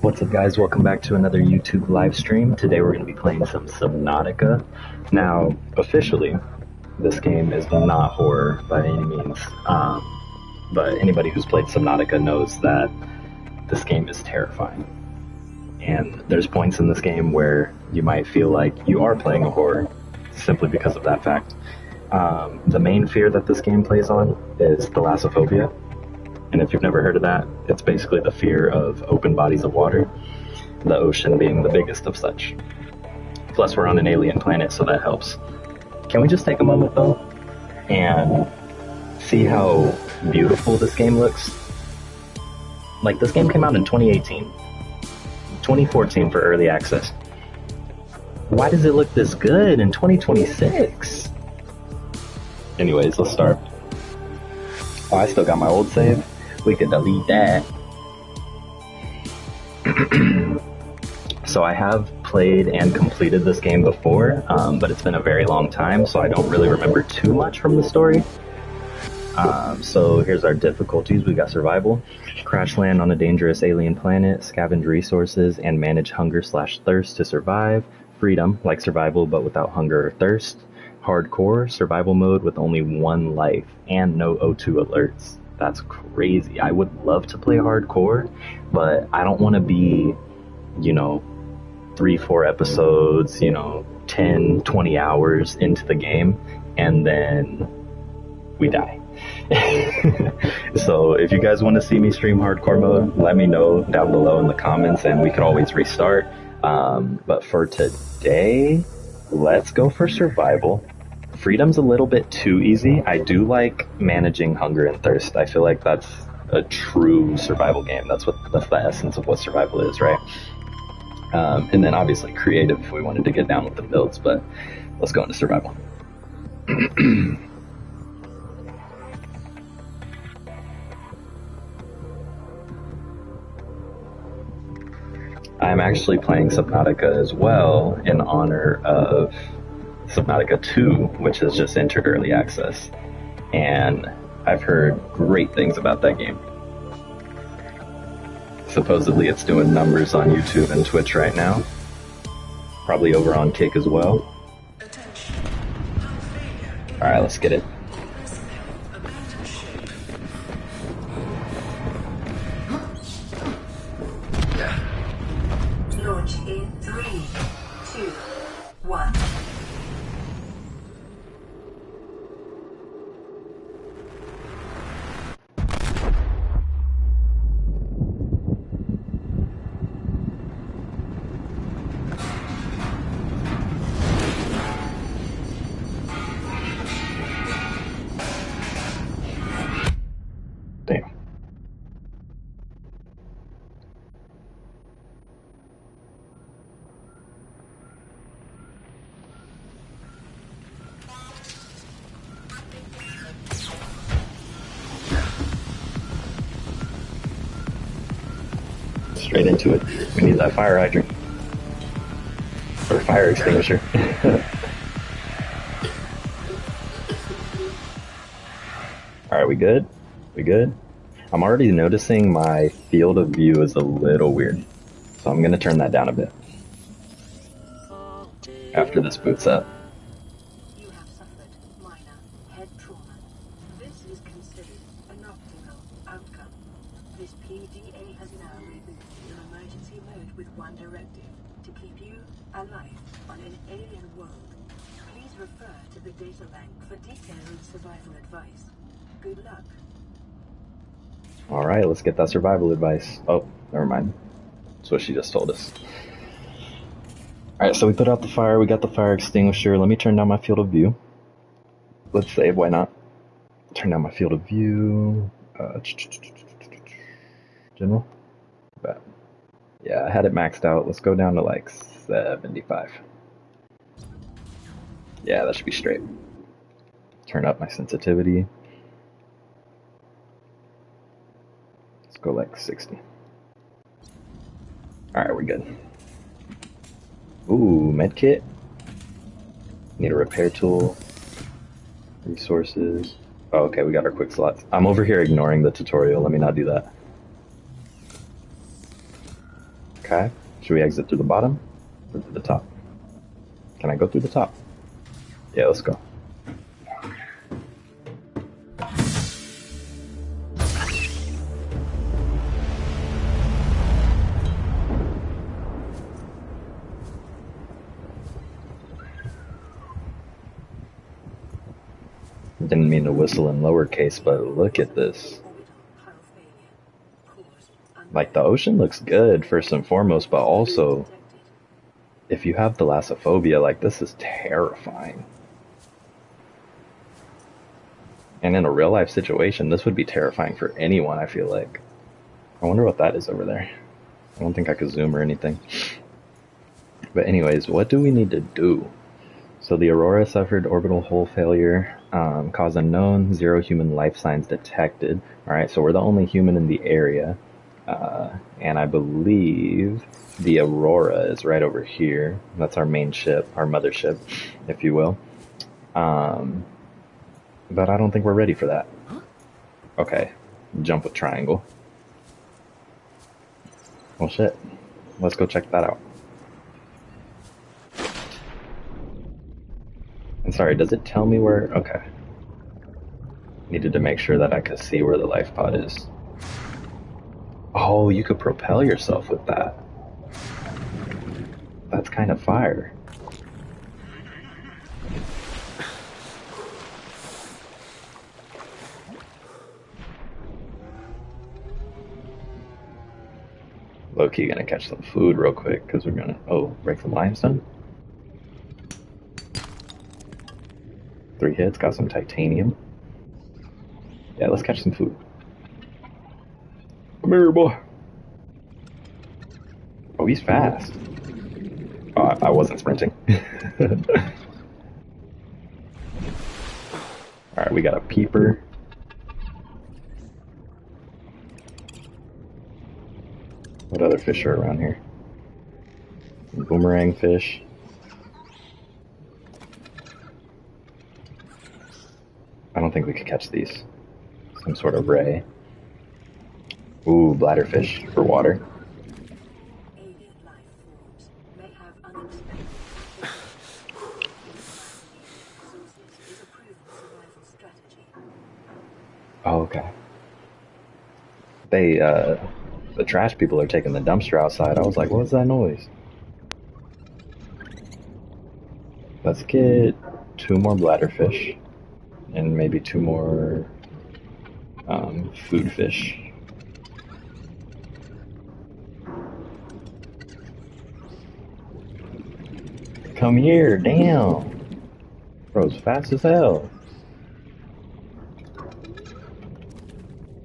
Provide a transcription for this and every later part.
What's up, guys? Welcome back to another YouTube live stream. Today we're going to be playing some Subnautica. Now, officially, this game is not horror by any means, but anybody who's played Subnautica knows that this game is terrifying. And there's points in this game where you might feel like you are playing a horror, simply because of that fact. The main fear that this game plays on is Thalassophobia. And if you've never heard of that, it's basically the fear of open bodies of water, the ocean being the biggest of such. Plus, we're on an alien planet, so that helps. Can we just take a moment, though, and see how beautiful this game looks? Like, this game came out in 2018, 2014 for early access. Why does it look this good in 2026? Anyways, let's start. Oh, I still got my old save. We could delete that. So I have played and completed this game before, but it's been a very long time, so I don't really remember too much from the story. So here's our difficulties. We got survival, crash land on a dangerous alien planet, scavenge resources, and manage hunger/thirst to survive. Freedom, like survival but without hunger or thirst. Hardcore, survival mode with only one life and no O2 alerts. That's crazy. I would love to play hardcore, but I don't want to be, 3-4 episodes, 10, 20 hours into the game, and then we die. So if you guys want to see me stream hardcore mode, let me know down below in the comments, and we could always restart. But for today, let's go for survival. Freedom's a little bit too easy. I do like managing hunger and thirst. I feel like that's a true survival game. That's the essence of what survival is, right? And then obviously creative if we wanted to get down with the builds, but let's go into survival. I'm actually playing Subnautica as well in honor of Subnautica 2, which has just entered early access, and I've heard great things about that game. Supposedly it's doing numbers on YouTube and Twitch right now, probably over on Kick as well. Alright, let's get it. Launch in 3, 2, 1. Damn. Straight into it. We need that fire hydrant. Or fire extinguisher. Alright, we good? We good? I'm already noticing my field of view is a little weird, so I'm gonna turn that down a bit after this boots up. You have suffered minor head trauma. This is considered an optimal outcome. This PDA has now rebooted your emergency mode with one directive: to keep you alive on an alien world. Please refer to the data bank for detailed survival advice. Good luck. Alright, let's get that survival advice. Oh, never mind. That's what she just told us. Alright, so we put out the fire, we got the fire extinguisher. Let me turn down my field of view. Let's save, why not? Turn down my field of view. General? But yeah, I had it maxed out. Let's go down to like 75. Yeah, that should be straight. Turn up my sensitivity. Let's go like 60. Alright, we're good. Ooh, medkit. Need a repair tool. Resources. Oh, okay, we got our quick slots. I'm over here ignoring the tutorial. Let me not do that. Okay. Should we exit through the bottom or through the top? Can I go through the top? Yeah, let's go. Didn't mean to whistle in lowercase, but look at this. Like, the ocean looks good, first and foremost, but also, if you have Thalassophobia, like, this is terrifying. And in a real-life situation, this would be terrifying for anyone, I feel like. I wonder what that is over there. I don't think I could zoom or anything. But anyways, what do we need to do? So the Aurora suffered orbital hull failure, cause unknown, 0 human life signs detected. Alright, so we're the only human in the area. And I believe the Aurora is right over here. That's our main ship, our mothership, if you will. But I don't think we're ready for that. Okay, jump with triangle. Well, shit. Let's go check that out. And sorry, does it tell me where? Okay. Needed to make sure that I could see where the life pod is. Oh, you could propel yourself with that. That's kind of fire. Low-key gonna catch some food real quick, because we're gonna, break some limestone. 3 hits, got some titanium. Yeah, let's catch some food. Come here, boy. Oh, he's fast. Oh, I wasn't sprinting. Alright, we got a peeper. What other fish are around here? Boomerang fish. I don't think we could catch these. Some sort of ray. Ooh, bladderfish for water. Alien life forms may have unexpected resources is a proven survival strategy. Oh, okay. The trash people are taking the dumpster outside. I was like, what was that noise? Let's get 2 more bladderfish. And maybe 2 more food fish. Come here, damn. Bro's fast as hell.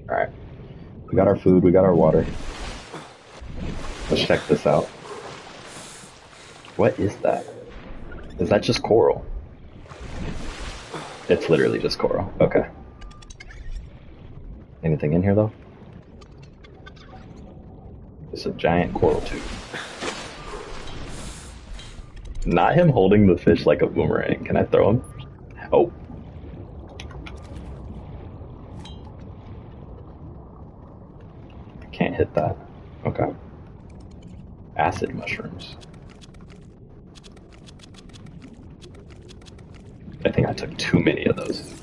Alright. We got our food, we got our water. Let's check this out. What is that? Is that just coral? It's literally just coral. Okay. Anything in here though? It's a giant coral tube. Not him holding the fish like a boomerang. Can I throw him? Oh. I can't hit that. Okay. Acid mushrooms. I think I took too many of those.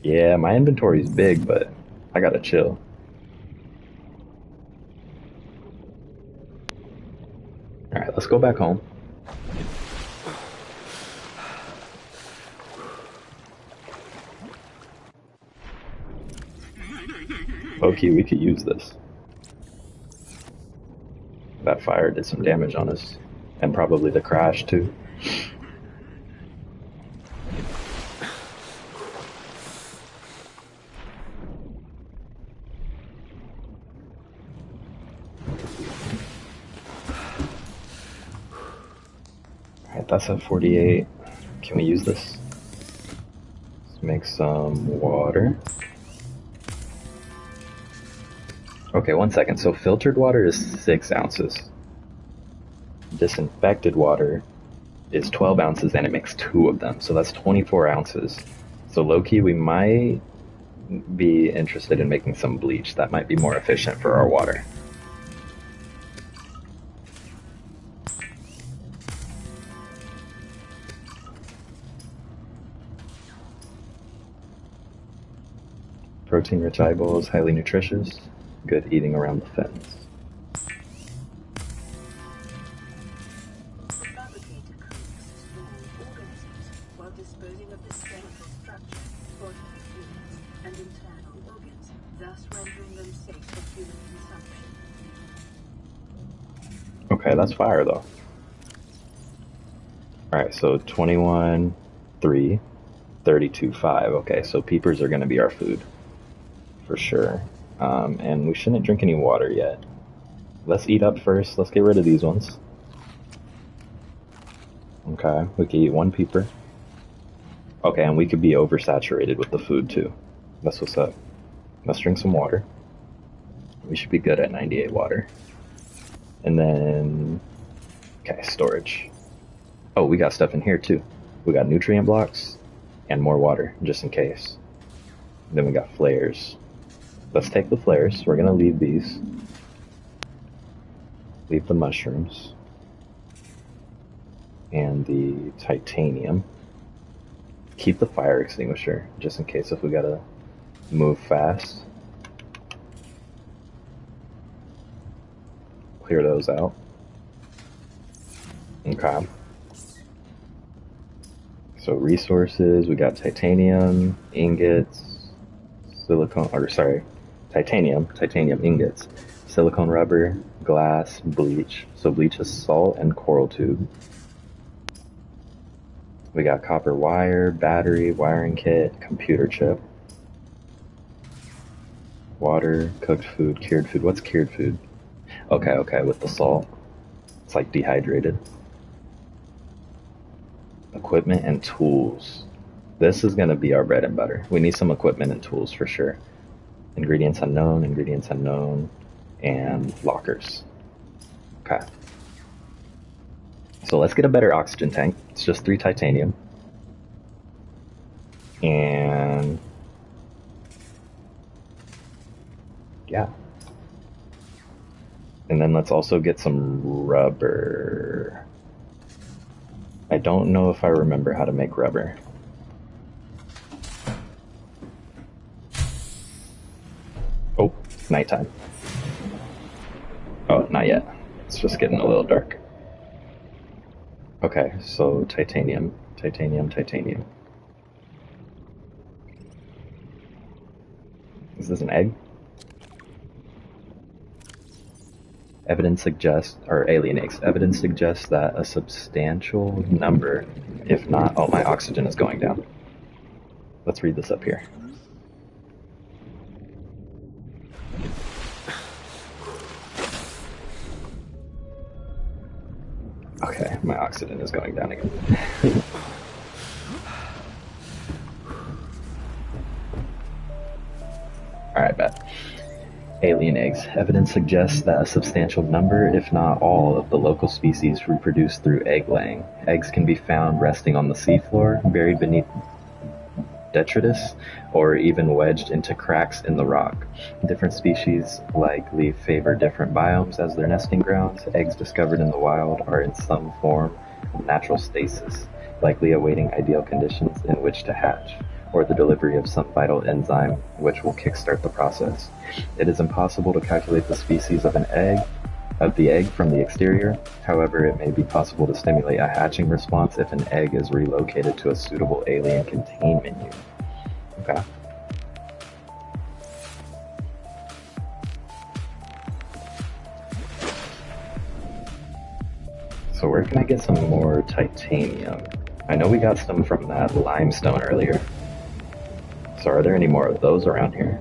Yeah, my inventory is big, but I gotta chill. Alright, let's go back home. Okay, we could use this. That fire did some damage on us. And probably the crash, too. Alright, that's at 48. Can we use this? Let's make some water. Okay, 1 second. So filtered water is 6 ounces. Disinfected water is 12 ounces and it makes 2 of them. So that's 24 ounces. So low-key, we might be interested in making some bleach. That might be more efficient for our water. Protein-rich eyeballs, highly nutritious. Good eating around the fence. Subnautica cooks small organisms while disposing of the skeletal structure, body fluids, and internal organs, thus rendering them safe for human consumption. Okay, that's fire though. Alright, so 21, 3, 32, 5. Okay, so peepers are going to be our food. For sure. And we shouldn't drink any water yet. Let's eat up first. Let's get rid of these ones. Okay, we can eat one peeper. Okay, and we could be oversaturated with the food too. That's what's up. Let's drink some water. We should be good at 98 water. And then... Okay, storage. Oh, we got stuff in here too. We got nutrient blocks and more water, just in case. And then we got flares. Let's take the flares. We're gonna leave these. Leave the mushrooms. And the titanium. Keep the fire extinguisher, just in case if we gotta move fast. Clear those out. Okay. So resources, we got titanium, ingots, titanium ingots, silicone rubber, glass, bleach. So bleach is salt and coral tube. We got copper wire, battery, wiring kit, computer chip, water, cooked food, cured food. What's cured food? Okay, with the salt. It's like dehydrated. Equipment and tools. This is going to be our bread and butter. We need some equipment and tools for sure. Ingredients unknown, and lockers. Okay. So let's get a better oxygen tank. It's just 3 titanium. And... yeah. And then let's also get some rubber. I don't know if I remember how to make rubber. Oh, it's nighttime. Oh, not yet. It's just getting a little dark. Okay, so titanium. Is this an egg? Evidence suggests, or alien eggs, evidence suggests that a substantial number, if not, oh, my oxygen is going down. Let's read this up here. Okay, my oxygen is going down again. Alright, bet. Alien eggs. Evidence suggests that a substantial number, if not all, of the local species reproduce through egg laying. Eggs can be found resting on the seafloor, buried beneath detritus, or even wedged into cracks in the rock. Different species likely favor different biomes as their nesting grounds. Eggs discovered in the wild are in some form of natural stasis, likely awaiting ideal conditions in which to hatch, or the delivery of some vital enzyme which will kickstart the process. It is impossible to calculate the species of the egg from the exterior. However, it may be possible to stimulate a hatching response if an egg is relocated to a suitable alien containment unit. Okay. So where can I get some more titanium? I know we got some from that limestone earlier. So are there any more of those around here?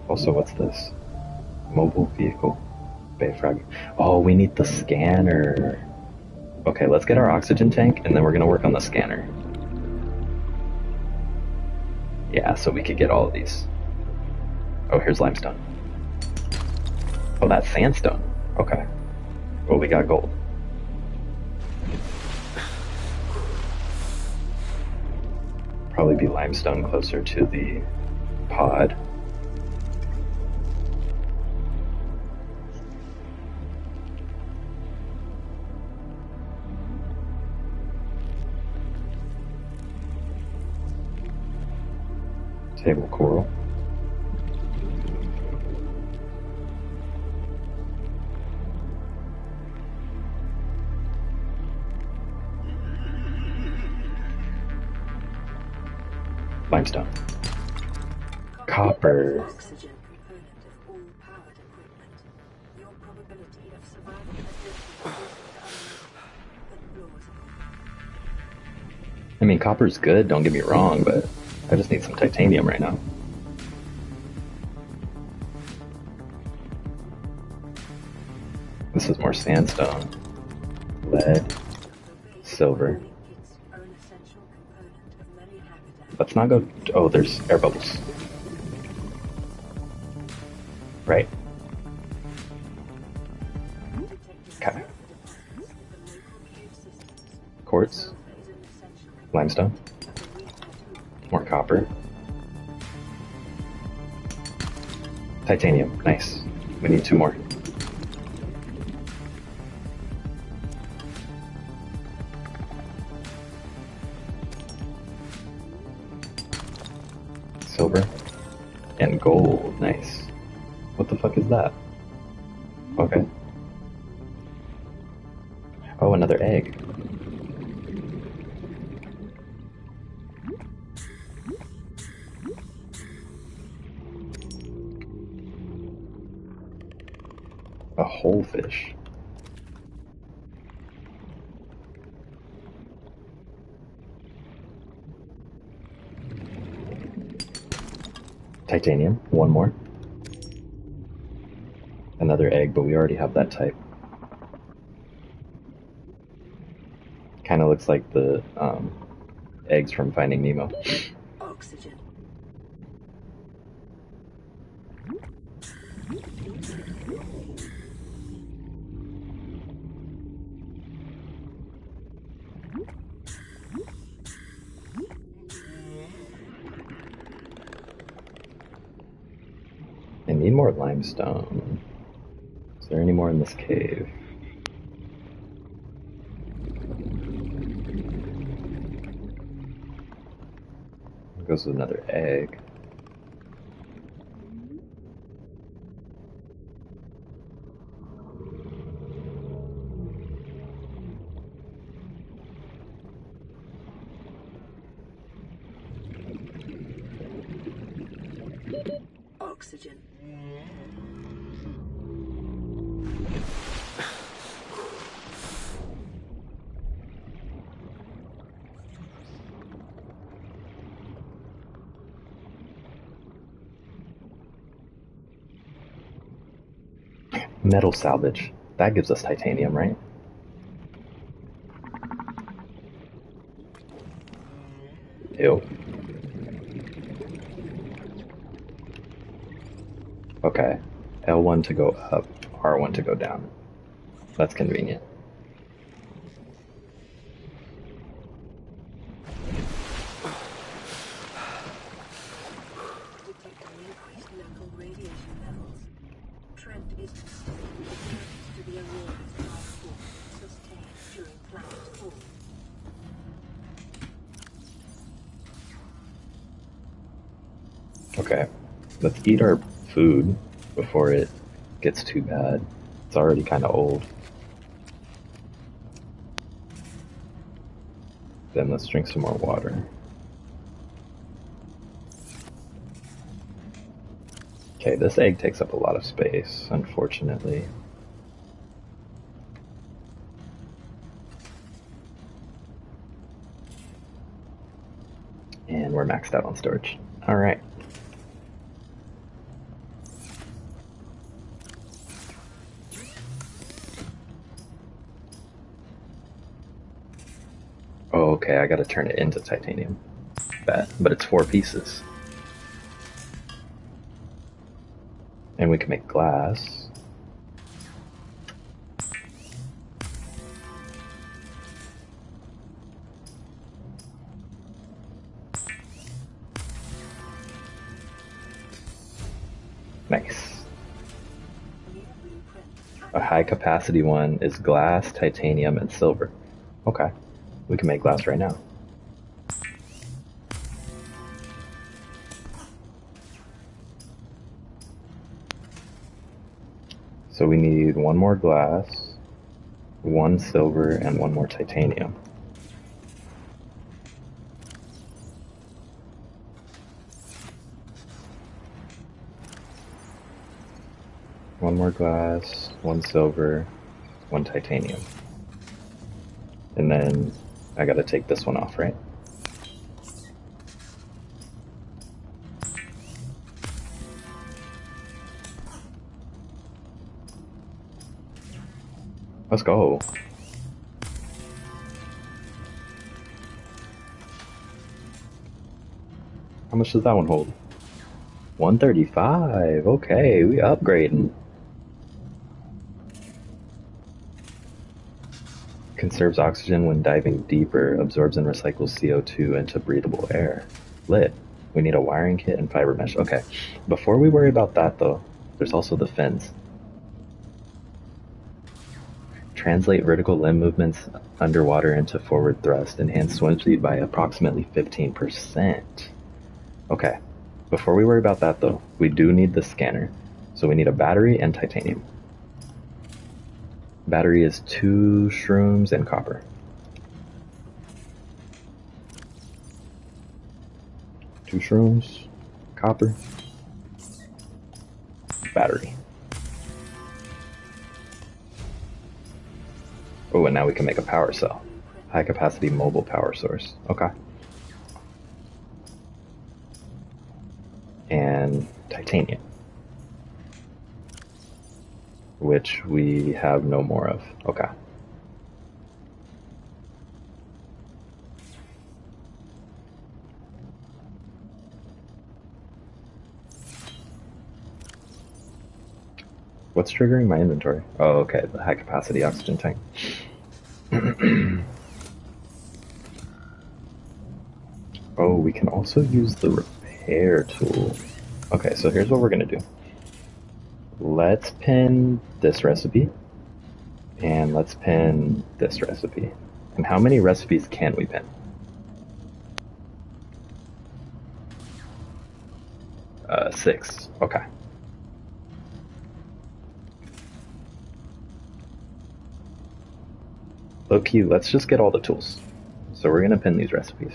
Also, what's this? Mobile vehicle. Bay frag. Oh, we need the scanner. Okay, let's get our oxygen tank, and then we're gonna work on the scanner. Yeah, so we could get all of these. Oh, here's limestone. Oh, that's sandstone. Okay. Well, we got gold. Probably be limestone closer to the pod. Table coral. Limestone. Copper. Oxygen component of all powered equipment. Your probability of survival has risen but plausible. I mean, copper's good, don't get me wrong, but I just need some titanium right now. This is more sandstone, lead, silver. Let's not go. Oh, there's air bubbles. Right. Okay. Quartz. Limestone. More copper. Titanium. Nice. We need 2 more. Silver. And gold. Nice. What the fuck is that? Okay. Oh, another egg. A whole fish. Titanium. 1 more. Another egg, but we already have that type. Kind of looks like the eggs from Finding Nemo. Oxygen. I need more limestone. Is there any more in this cave? There goes another egg. Oxygen. Metal salvage. That gives us titanium, right? Ew. Okay. L1 to go up, R1 to go down. That's convenient. Detecting increased local radiation levels. Trend is to the Aurora's drive force sustained during planet fall. Okay. Let's eat our food before it gets too bad. It's already kind of old. Then let's drink some more water. Okay, this egg takes up a lot of space, unfortunately. And we're maxed out on storage. Alright. Oh, okay, I gotta turn it into titanium. But it's 4 pieces. And we can make glass. Nice. A high capacity one is glass, titanium, and silver. Okay, we can make glass right now. So we need one more glass, one silver, and one more titanium. One more glass, one silver, one titanium. And then I gotta take this one off, right? Let's go. How much does that one hold? 135. Okay, we upgrading. Conserves oxygen when diving deeper, absorbs and recycles CO2 into breathable air. Lit. We need a wiring kit and fiber mesh. Okay, before we worry about that though, there's also the fins. Translate vertical limb movements underwater into forward thrust. Enhance swim speed by approximately 15%. Okay, before we worry about that though, we do need the scanner. So we need a battery and titanium. Battery is 2 shrooms and copper. 2 shrooms, copper, battery. Oh, and now we can make a power cell. High capacity mobile power source. Okay. And titanium, which we have no more of. Okay. What's triggering my inventory? Oh, okay, the high capacity oxygen tank. Oh, we can also use the repair tool. Okay, so here's what we're gonna do. Let's pin this recipe, and let's pin this recipe. And how many recipes can we pin? 6. Okay. Low key, let's just get all the tools. So we're gonna pin these recipes.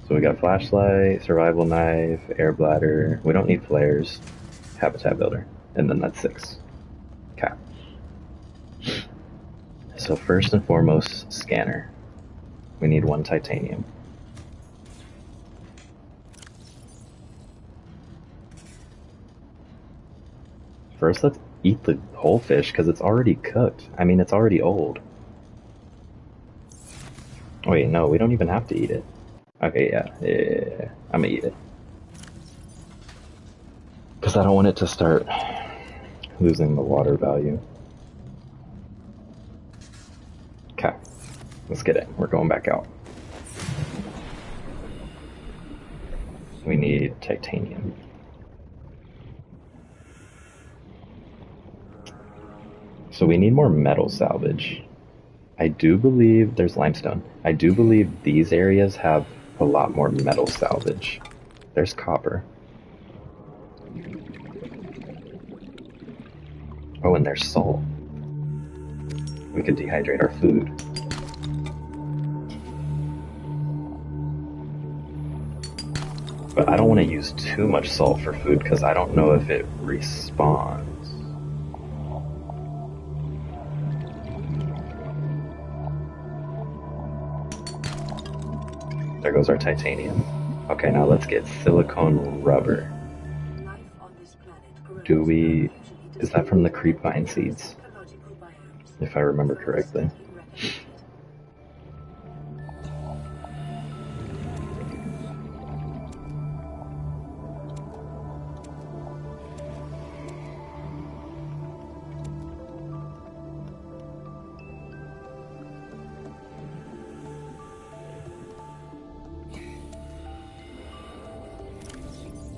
So we got flashlight, survival knife, air bladder. We don't need flares, habitat builder, and then that's 6. Okay. So first and foremost, scanner. We need 1 titanium. First, let's eat the whole fish because it's already cooked. I mean, it's already old. Wait, no, we don't even have to eat it. Okay, yeah. I'm gonna eat it. Because I don't want it to start losing the water value. Okay, let's get it. We're going back out. We need titanium. So we need more metal salvage. I do believe there's limestone. I do believe these areas have a lot more metal salvage. There's copper. Oh, and there's salt. We could dehydrate our food. But I don't want to use too much salt for food because I don't know if it respawns. There goes our titanium. Okay, now let's get silicone rubber. Do we... Is that from the creep vine seeds? If I remember correctly.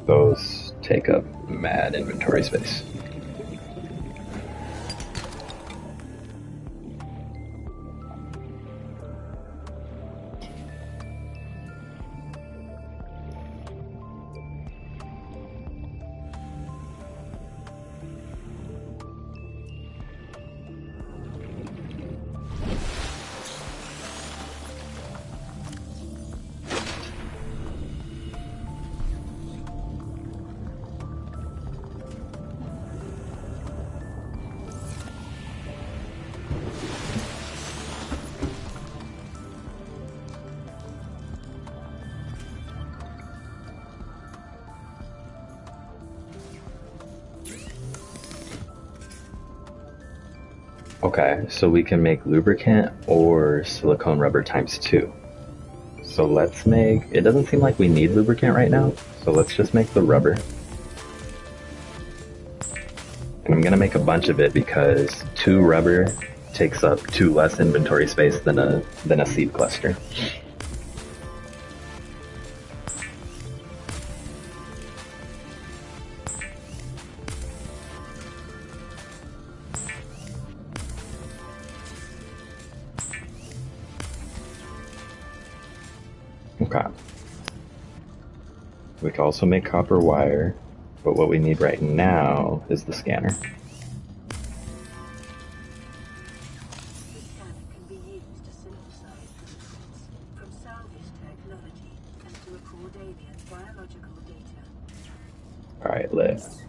Those take up mad inventory space. Okay, so we can make lubricant or silicone rubber times 2. So let's make... It doesn't seem like we need lubricant right now, so let's just make the rubber. And I'm gonna make a bunch of it because 2 rubber takes up 2 less inventory space than a seed cluster. Okay. We can also make copper wire, but what we need right now is the scanner. The scanner can be used to synthesize blueprints from salvage technology and to record alien biological data. Alright, let's...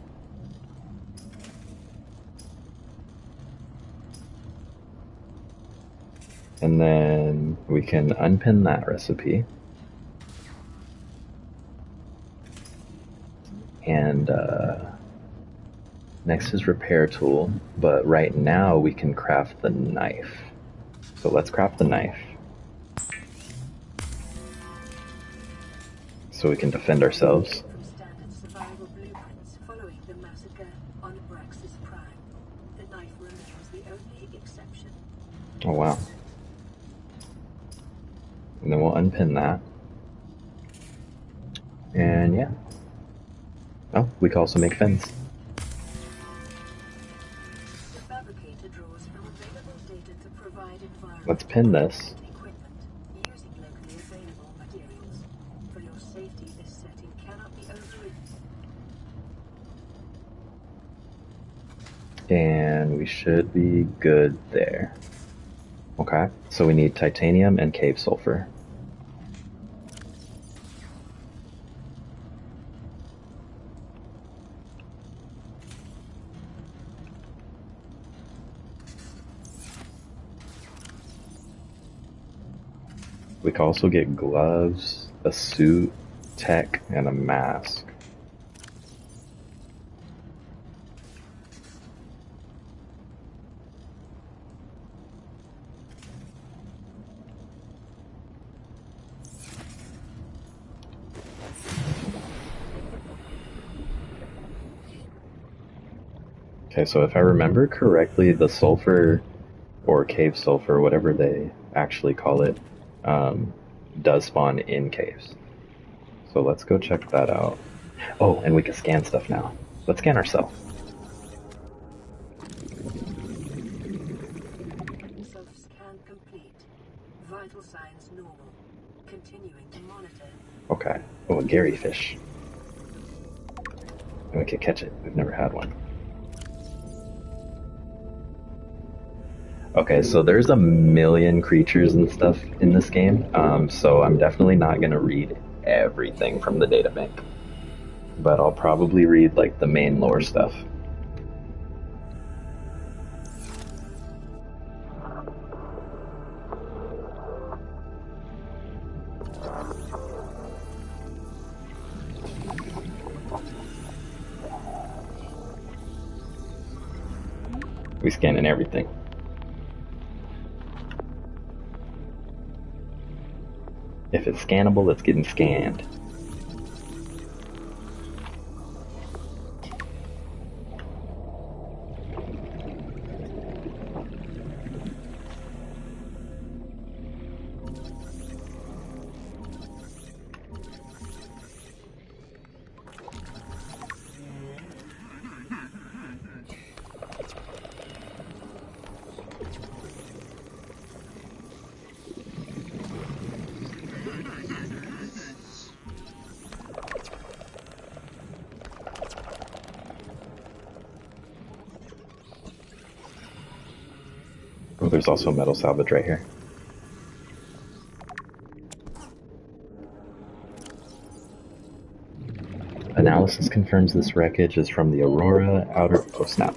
And then we can unpin that recipe. And next is repair tool, but right now we can craft the knife. So let's craft the knife. So we can defend ourselves. From standard survival blueprints following the massacre on Braxis Prime, the knife remains the only exception. Oh wow. And then we'll unpin that. And yeah. Oh, we can also make fins. The fabricator draws from available data to provide environmental Let's pin this. equipment using locally available materials. For your safety, this setting cannot be overridden. And we should be good there. Okay, so we need titanium and cave sulfur. We can also get gloves, a suit, tech, and a mask. Okay, so if I remember correctly, the sulfur, or cave sulfur, whatever they actually call it, does spawn in caves. So let's go check that out. Oh, and we can scan stuff now. Let's scan ourselves. Self-scan complete. Vital signs normal. Continuing to monitor. Okay. Oh, a Gary fish. And we could catch it. We've never had one. Okay, so there's a million creatures and stuff in this game, so I'm definitely not going to read everything from the databank. But I'll probably read, like, the main lore stuff. We scanning everything. If it's scannable, it's getting scanned. Oh, there's also metal salvage right here. Analysis confirms this wreckage is from the Aurora outer... Oh, snap.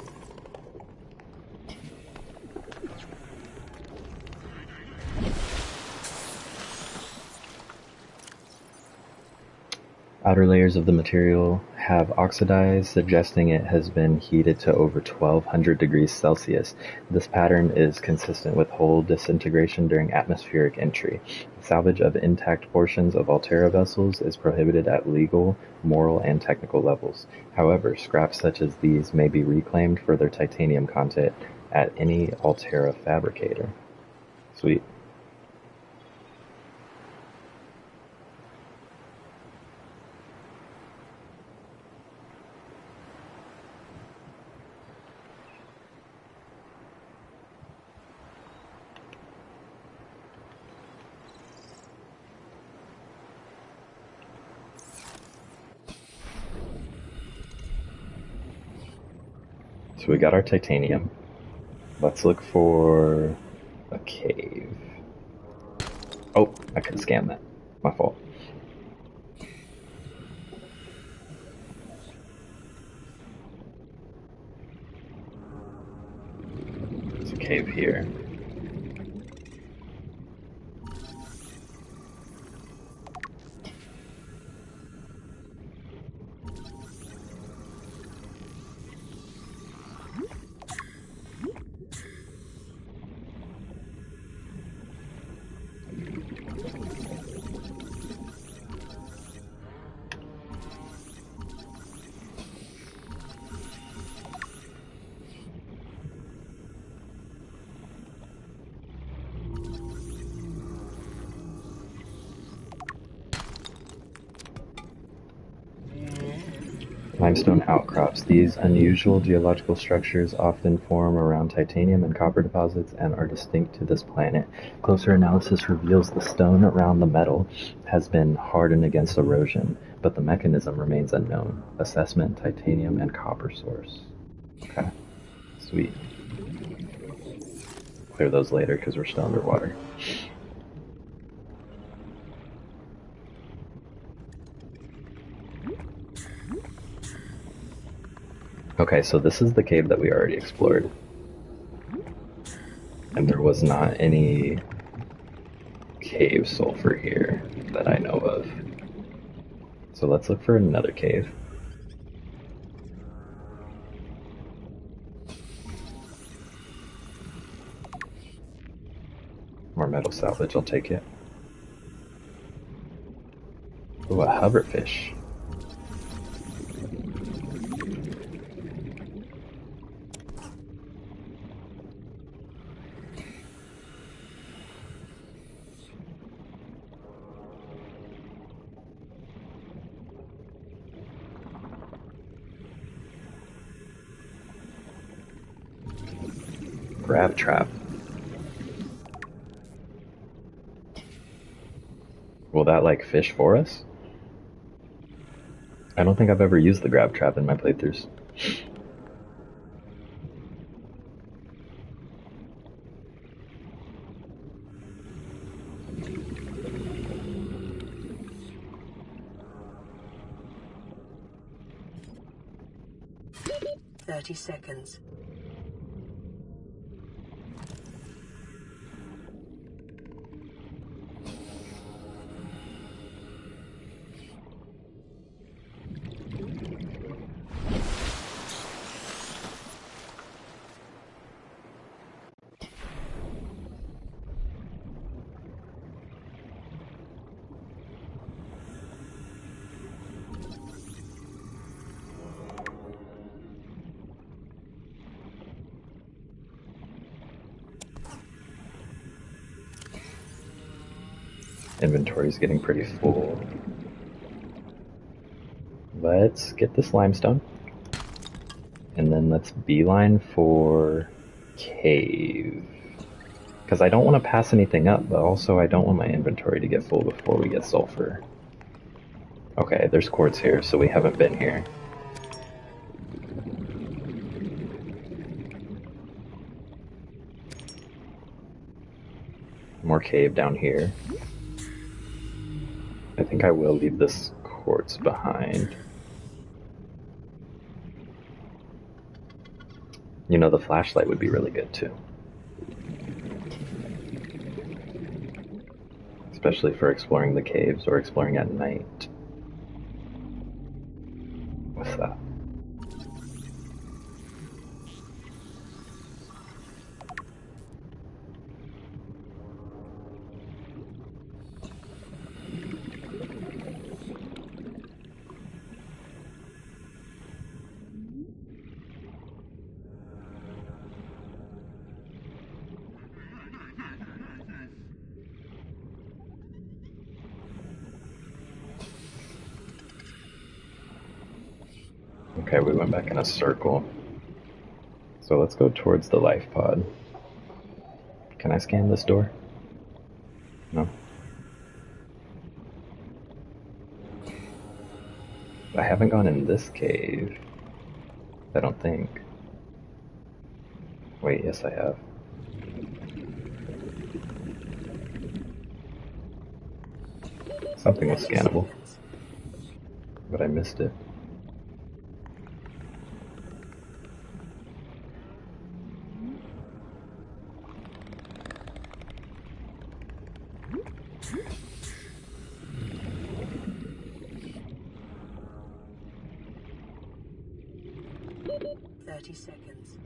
Outer layers of the material have oxidized, suggesting it has been heated to over 1200 degrees Celsius. This pattern is consistent with hull disintegration during atmospheric entry. Salvage of intact portions of Altera vessels is prohibited at legal, moral, and technical levels. However, scraps such as these may be reclaimed for their titanium content at any Altera fabricator. Sweet. So we got our titanium. Let's look for a cave. Oh, I could have scanned that. My fault. There's a cave here. Limestone outcrops. These unusual geological structures often form around titanium and copper deposits and are distinct to this planet. Closer analysis reveals the stone around the metal has been hardened against erosion, but the mechanism remains unknown. Assessment, titanium and copper source. Okay, sweet. Clear those later because we're still underwater. Okay, so this is the cave that we already explored. And there was not any cave sulfur here that I know of. So let's look for another cave. More metal salvage, I'll take it. Ooh, a hoverfish. Grab trap. Will that like fish for us? I don't think I've ever used the grab trap in my playthroughs. Seconds. Inventory's getting pretty full. Let's get this limestone. And then let's beeline for cave. Because I don't want to pass anything up, but also I don't want my inventory to get full before we get sulfur. Okay, there's quartz here, so we haven't been here. More cave down here. I think I will leave this quartz behind. You know, the flashlight would be really good too. Especially for exploring the caves or exploring at night. With Okay, we went back in a circle. So let's go towards the life pod. Can I scan this door? No. I haven't gone in this cave. I don't think. Wait, yes I have. Something was scannable, but I missed it. Seconds.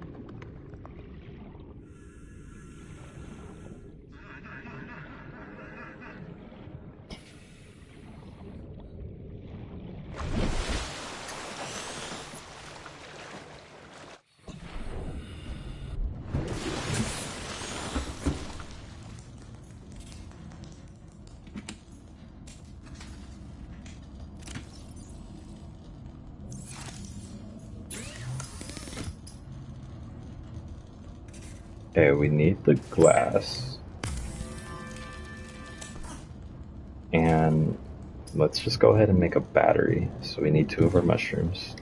Okay, we need the glass. And let's just go ahead and make a battery. So we need 2 of our mushrooms.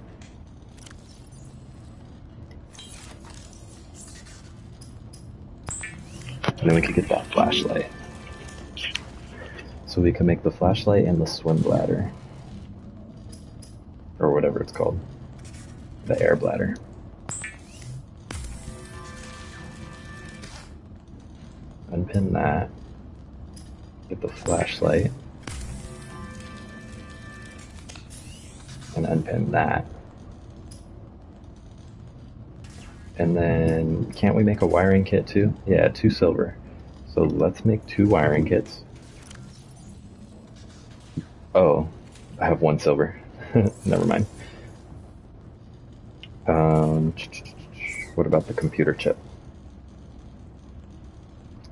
And then we could get that flashlight. So we can make the flashlight and the swim bladder. Or whatever it's called. The air bladder. Unpin that. Get the flashlight. And unpin that. And then, can't we make a wiring kit too? Yeah, 2 silver. So let's make 2 wiring kits. Oh, I have 1 silver. Never mind. What about the computer chip?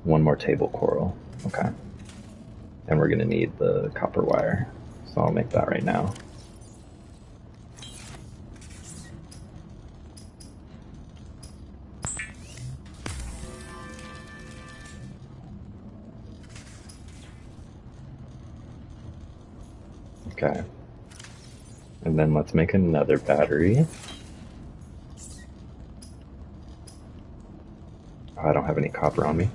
1 more table coral. Okay. And we're gonna need the copper wire. So I'll make that right now. Okay. And then let's make another battery. Oh, I don't have any copper on me.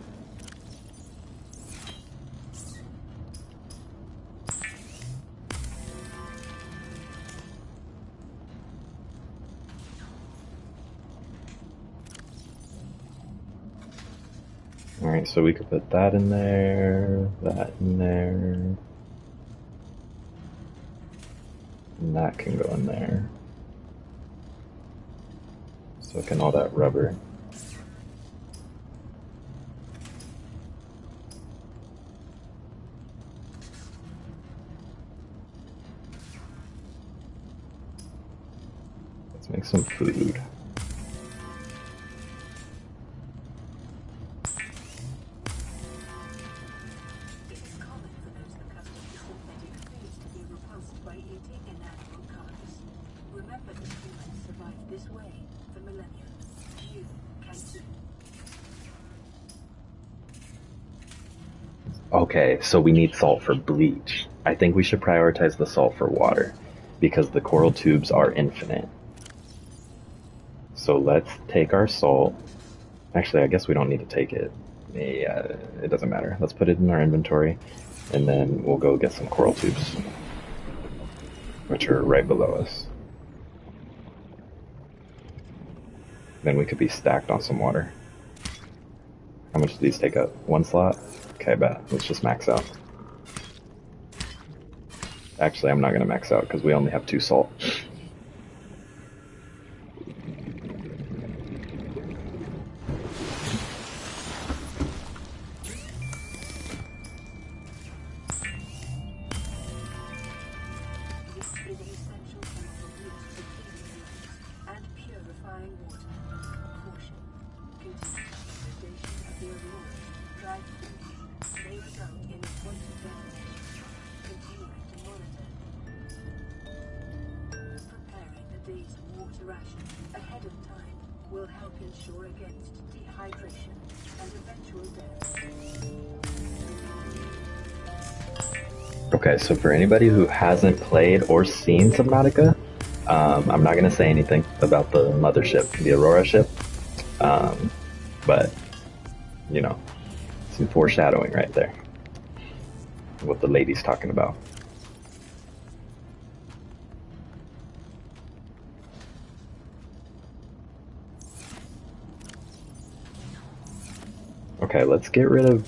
Alright, so we could put that in there, that in there, and that can go in there. So can all that rubber. Let's make some food. Okay, so we need salt for bleach. I think we should prioritize the salt for water, because the coral tubes are infinite. So let's take our salt. Actually, I guess we don't need to take it. Yeah, it doesn't matter. Let's put it in our inventory, and then we'll go get some coral tubes, which are right below us. Then we could be stacked on some water. How much do these take up? 1 slot? Okay, bet. Let's just max out. Actually, I'm not going to max out because we only have 2 salt. water ration ahead of time will help ensure against dehydration and eventual death. Okay, so for anybody who hasn't played or seen Subnautica, I'm not going to say anything about the mothership, the Aurora ship, but, you know, some foreshadowing right there. What the lady's talking about. Okay, let's get rid of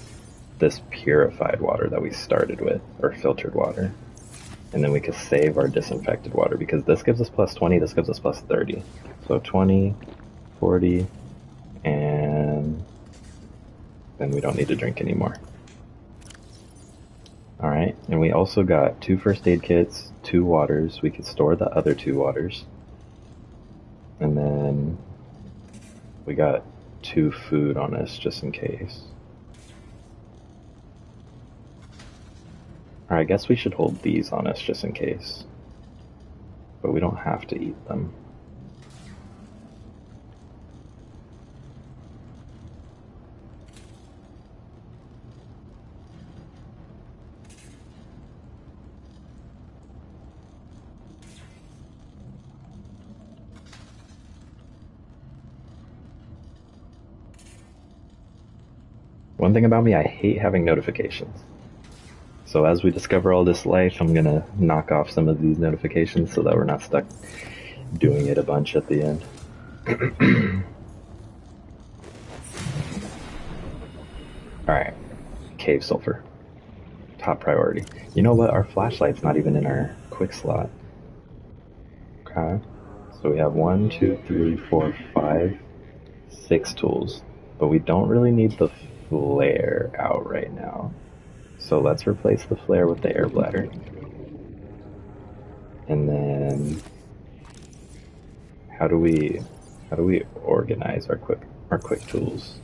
this purified water that we started with, or filtered water. And then we can save our disinfected water, because this gives us plus 20, this gives us plus 30. So 20, 40, and then we don't need to drink anymore. Alright, and we also got 2 first aid kits, 2 waters. We could store the other 2 waters. And then we got 2 food on us just in case. Alright, I guess we should hold these on us just in case. But we don't have to eat them. One thing about me, I hate having notifications. So as we discover all this life, I'm gonna knock off some of these notifications so that we're not stuck doing it a bunch at the end. Alright, cave sulfur. Top priority. You know what, our flashlight's not even in our quick slot. Okay, so we have 1, 2, 3, 4, 5, 6 tools. But we don't really need the flare out right now. So let's replace the flare with the air bladder. And then how do we organize our quick tools?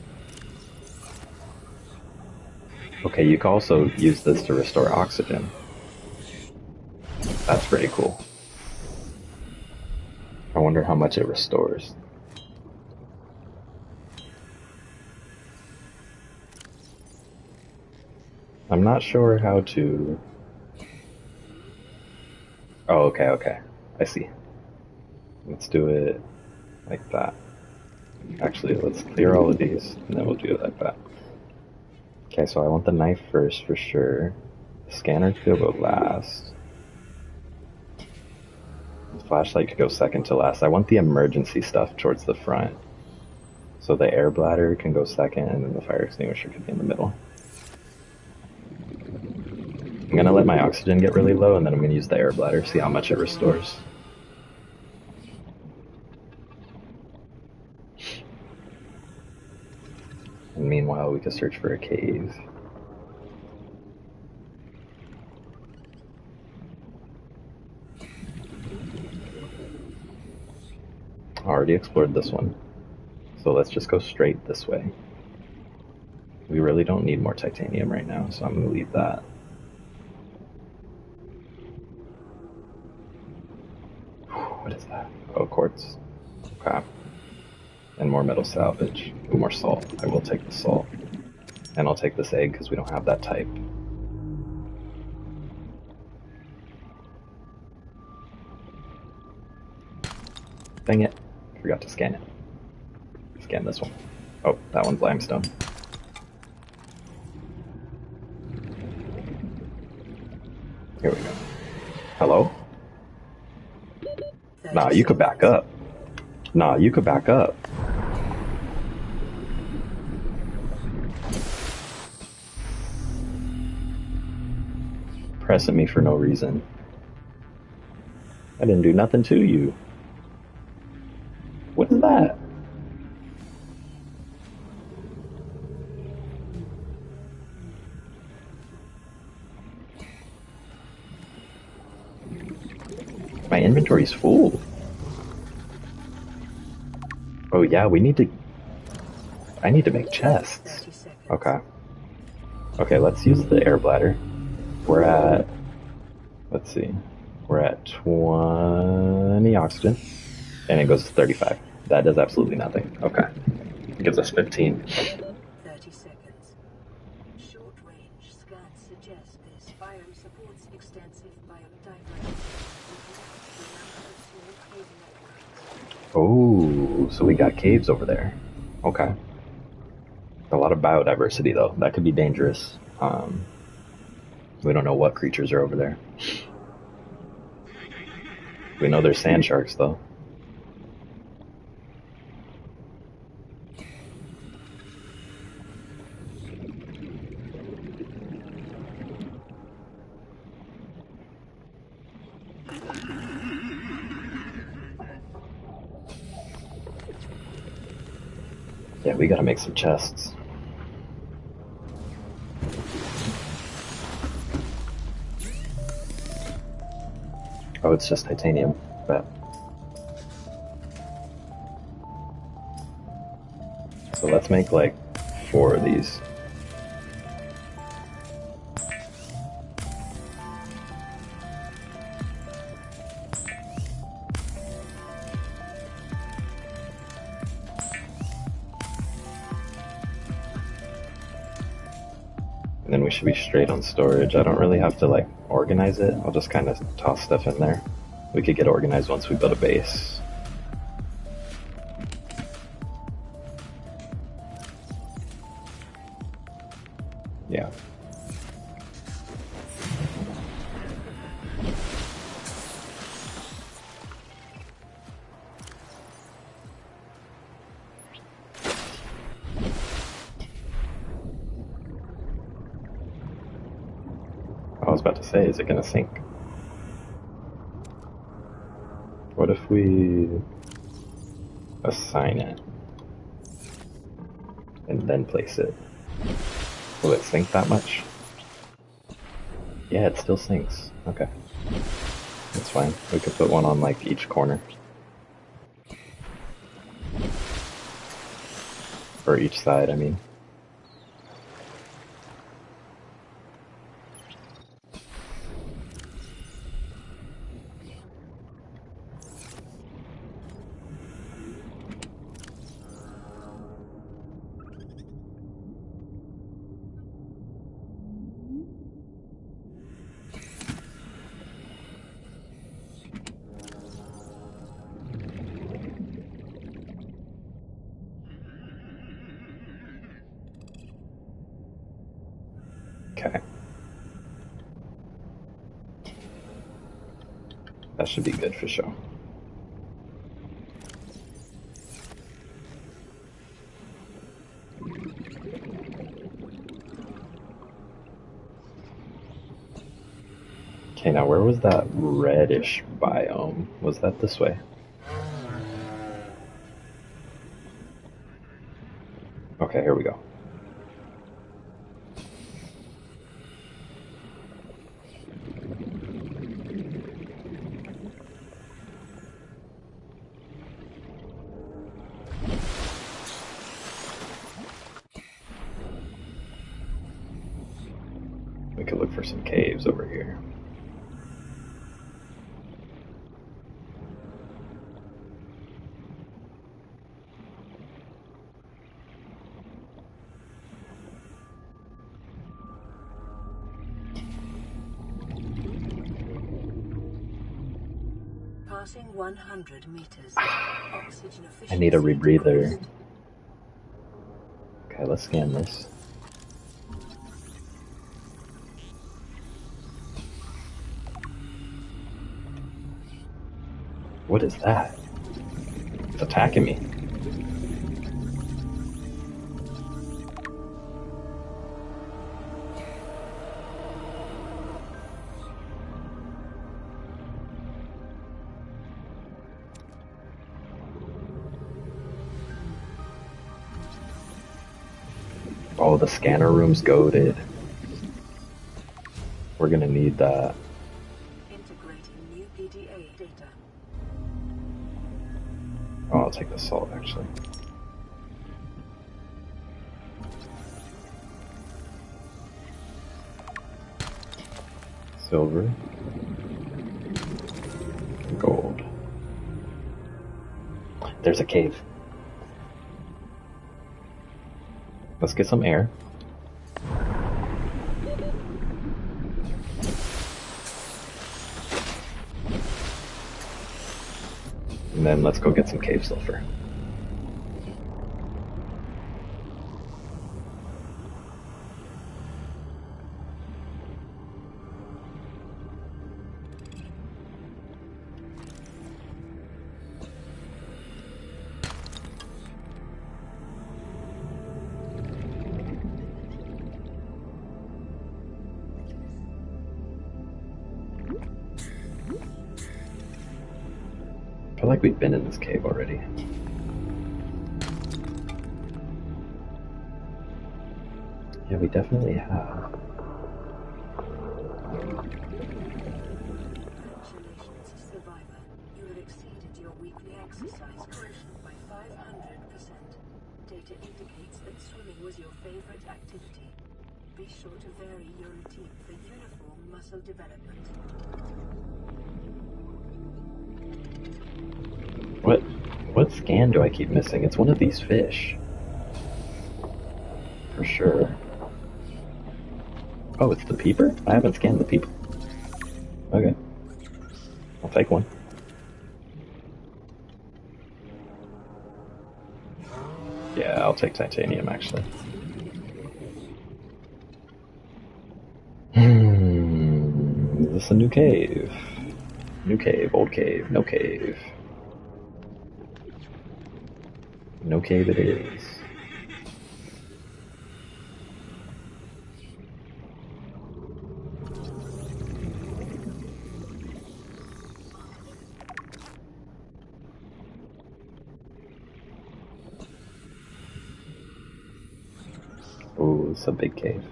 Okay, you can also use this to restore oxygen. That's pretty cool. I wonder how much it restores. I'm not sure how to... Oh, okay. I see. Let's do it like that. Actually, let's clear all of these, and then we'll do it like that. Okay, so I want the knife first for sure. The scanner could go last. The flashlight could go second to last. I want the emergency stuff towards the front. So the air bladder can go second, and then the fire extinguisher could be in the middle. I'm gonna let my oxygen get really low, and then I'm gonna use the air bladder, see how much it restores. And meanwhile, we can search for a cave. Already explored this one. So let's just go straight this way. We really don't need more titanium right now, so I'm gonna leave that. What is that? Oh, quartz. Okay. And more metal salvage. Ooh, more salt. I will take the salt. And I'll take this egg because we don't have that type. Dang it. Forgot to scan it. Scan this one. Oh, that one's limestone. Here we go. Hello? Nah, you could back up. Nah, you could back up. Pressing me for no reason. I didn't do nothing to you. What is that? My inventory's full. Oh yeah, I need to make chests. Okay. Okay, let's use the air bladder. We're at 20 oxygen. And it goes to 35. That does absolutely nothing. Okay. It gives us 15. 30 seconds. Short-range scans suggest this biome supports extensive biodiversity. Oh, so we got caves over there. Okay. A lot of biodiversity, though. That could be dangerous. We don't know what creatures are over there. We know there's sand sharks, though. Yeah, we gotta make some chests. Oh, it's just titanium. But so let's make like 4 of these. And then we should be straight on storage. I don't really have to like organize it. I'll just kind of toss stuff in there. We could get organized once we build a base. Yeah. I was about to say, is it gonna sink? What if we assign it and then place it? Will it sink that much? Yeah, it still sinks. Okay. That's fine. We could put one on like each corner. Or each side, I mean. Okay. That should be good for sure. Okay, now where was that reddish biome? Was that this way? Okay, here we go. We could look for some caves over here. Passing 100 meters. Oxygen I need a efficiency rebreather. decreased. Okay, let's scan this. What is that? It's attacking me. Oh, the scanner room's goated. We're gonna need that. Integrating new PDA data. Oh, I'll take the salt actually. Silver. Gold. There's a cave. Let's get some air. And then let's go get some cave sulfur. I feel like we've been in this cave already. Yeah, we definitely have. Congratulations, survivor. You have exceeded your weekly exercise quotient by 500%. Data indicates that swimming was your favorite activity. Be sure to vary your routine for uniform muscle development. What scan do I keep missing? It's one of these fish. For sure. Oh, it's the peeper? I haven't scanned the peeper. Okay. I'll take one. Yeah, I'll take titanium, actually. Is this a new cave? New cave, old cave, no cave. No cave it is. Oh, it's a big cave,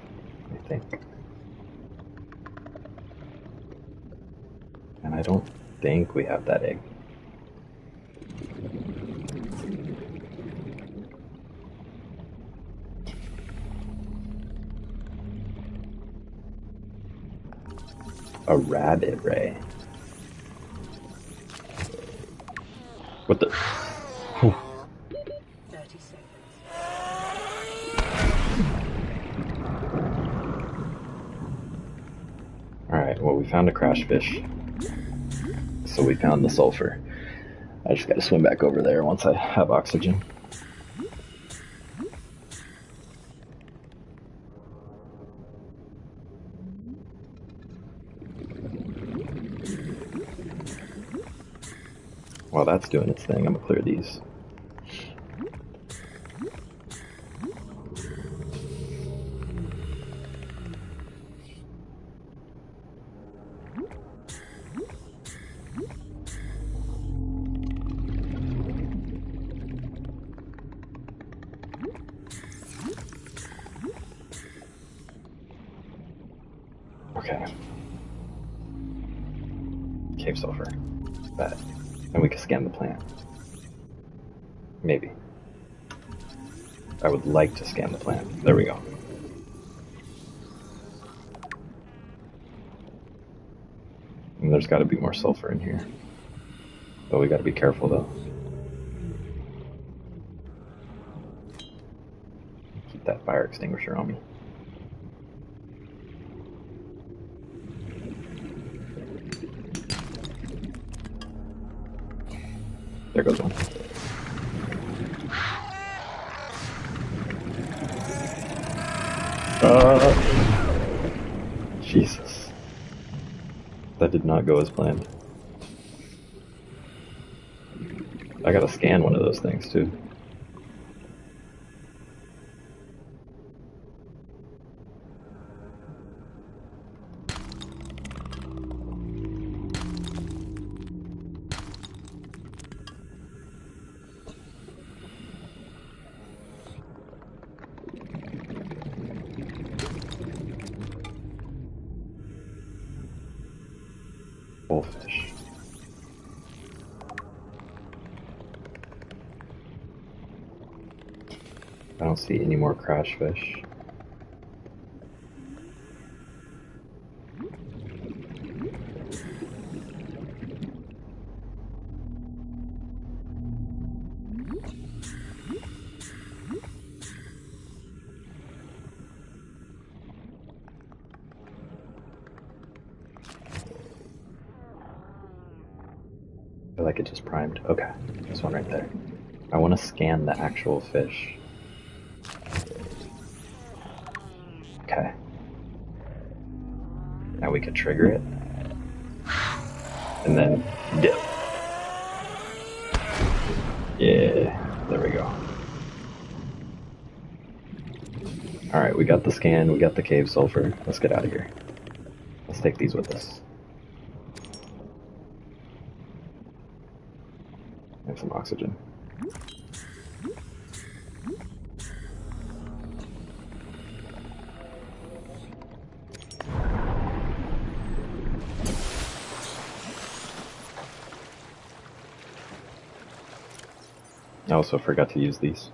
I think. And I don't think we have that egg. A rabbit ray. What the? Oh. 30 seconds. Alright, well, we found a crash fish. So we found the sulfur. I just gotta swim back over there once I have oxygen. While that's doing its thing, I'm gonna clear these. Okay. Cave sulfur. That. And we can scan the plant. Maybe. I would like to scan the plant. There we go. And there's gotta be more sulfur in here. But we gotta be careful though. Keep that fire extinguisher on me. There goes one. Jesus. That did not go as planned. I gotta scan one of those things too. Bullfish. I don't see any more crash fish. like it just primed. Okay, there's one right there. I want to scan the actual fish. Okay. Now we can trigger it. And then dip. Yeah, there we go. Alright, we got the scan, we got the cave sulfur. Let's get out of here. Let's take these with us. And some oxygen. I also forgot to use these.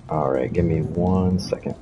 Alright, give me 1 second.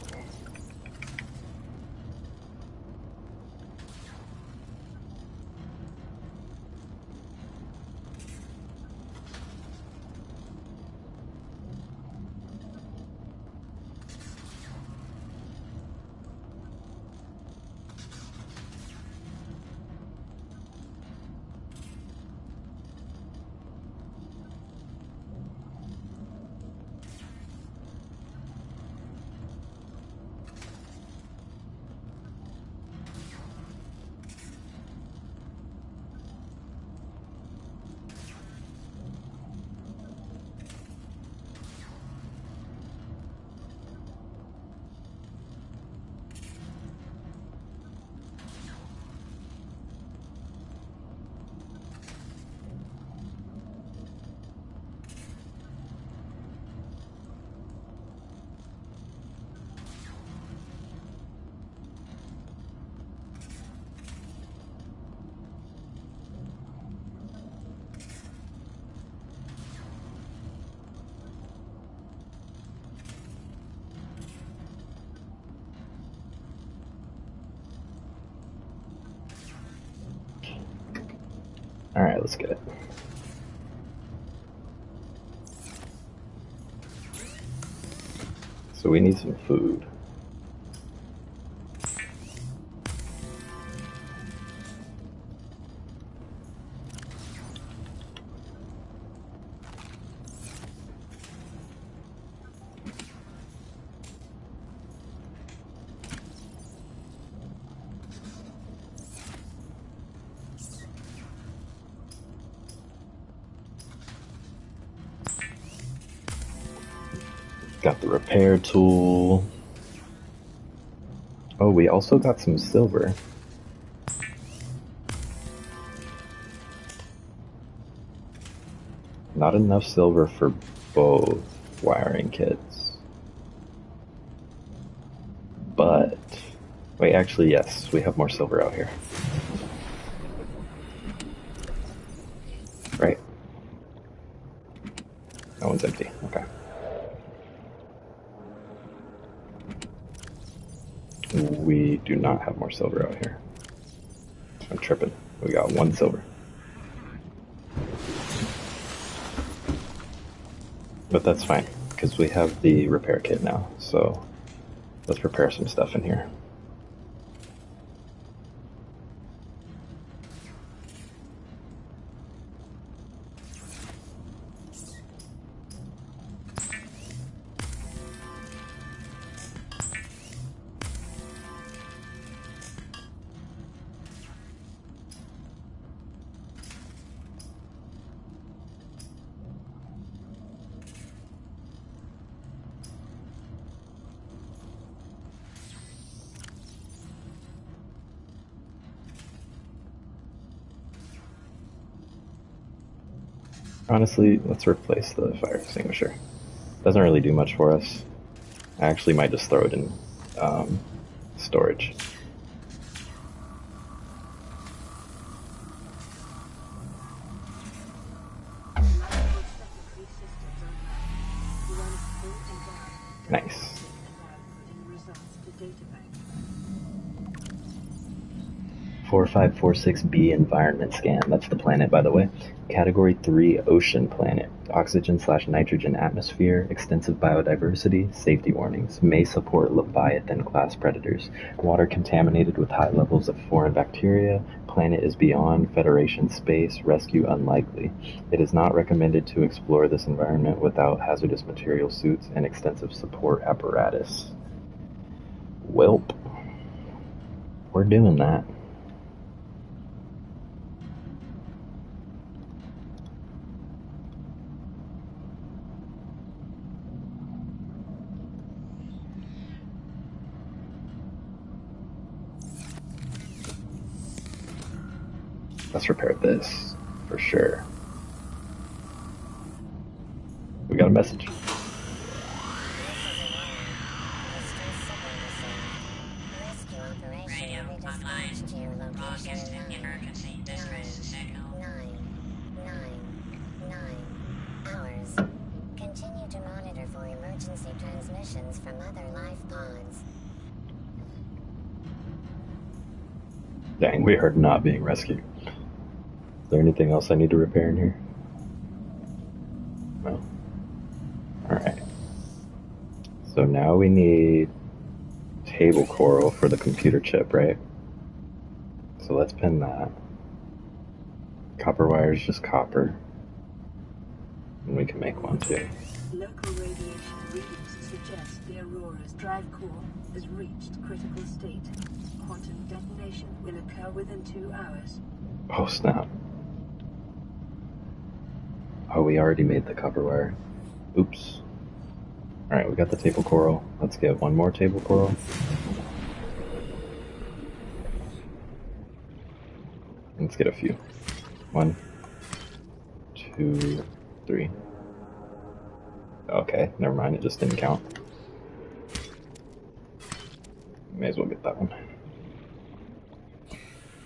Alright, let's get it. So we need some food. Got the repair tool. Oh, we also got some silver. Not enough silver for both wiring kits. But, wait, actually, yes, we have more silver out here. Right. That one's empty, okay. We do not have more silver out here. I'm tripping. We got 1 silver. But that's fine, because we have the repair kit now, so let's repair some stuff in here. Honestly, let's replace the fire extinguisher. Doesn't really do much for us. I actually might just throw it in storage. Nice. Putting results to databank. 4546b environment scan. That's the planet, by the way. Category 3 ocean planet. Oxygen/nitrogen atmosphere, extensive biodiversity, safety warnings. May support Leviathan class predators. Water contaminated with high levels of foreign bacteria. Planet is beyond Federation space. Rescue unlikely. It is not recommended to explore this environment without hazardous material suits and extensive support apparatus. Welp. We're doing that. Let's repair this, for sure. We got a message. Radio online. Broadcasting emergency distress signal. 9 hours. Continue to monitor for emergency transmissions from other life pods. Dang, we are not being rescued. Is there anything else I need to repair in here? No. Alright. So now we need table coral for the computer chip, right? So let's pin that. Copper wire is just copper. And we can make one too. Local radiation readings suggest the Aurora's drive core has reached critical state. Quantum detonation will occur within 2 hours. Oh snap. Oh, we already made the copper wire. Oops. Alright, we got the table coral. Let's get one more table coral. Let's get a few. 1, 2, 3. Okay, never mind, it just didn't count. May as well get that one.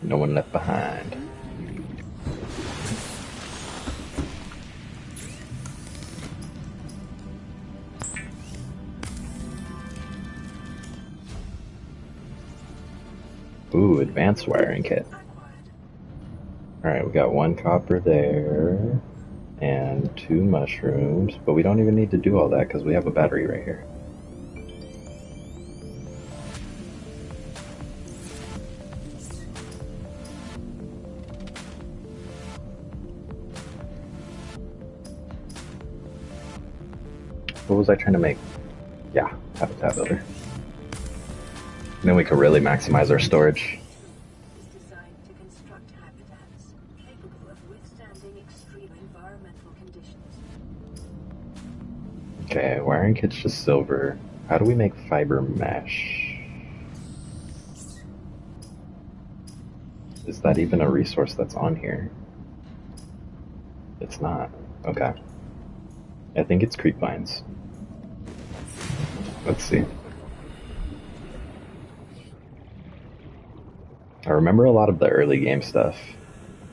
No one left behind. Ooh, advanced wiring kit. Alright, we got 1 copper there, and 2 mushrooms, but we don't even need to do all that because we have a battery right here. What was I trying to make? Yeah, habitat builder. And then we can really maximize our storage. Is designed to construct habitats capable of withstanding extreme environmental conditions. Okay, wiring kit's just silver. How do we make fiber mesh? Is that even a resource that's on here? It's not. Okay. I think it's creep vines. Let's see. I remember a lot of the early game stuff,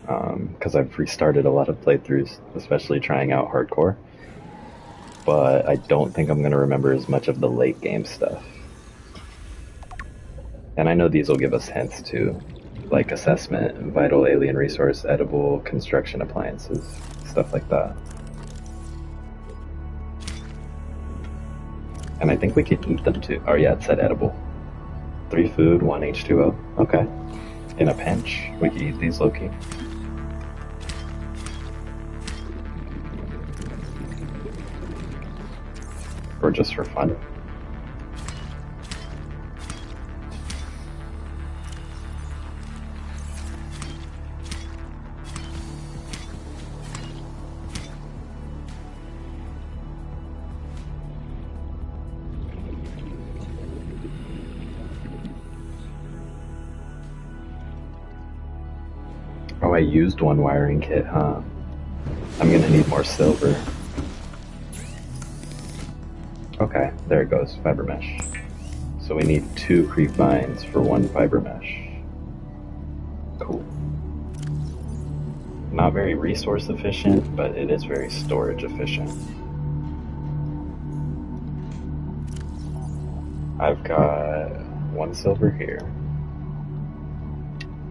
because I've restarted a lot of playthroughs, especially trying out hardcore, but I don't think I'm going to remember as much of the late game stuff. And I know these will give us hints too, like assessment, vital alien resource, edible, construction appliances, stuff like that. And I think we can eat them too. Oh yeah, it said edible. 3 food, 1 H2O. Okay. In a pinch, we can eat these low-key. Or just for fun. Oh, I used 1 wiring kit, huh? I'm gonna need more silver. Okay, there it goes, fiber mesh. So we need 2 creep vines for 1 fiber mesh. Cool. Not very resource efficient, but it is very storage efficient. I've got 1 silver here.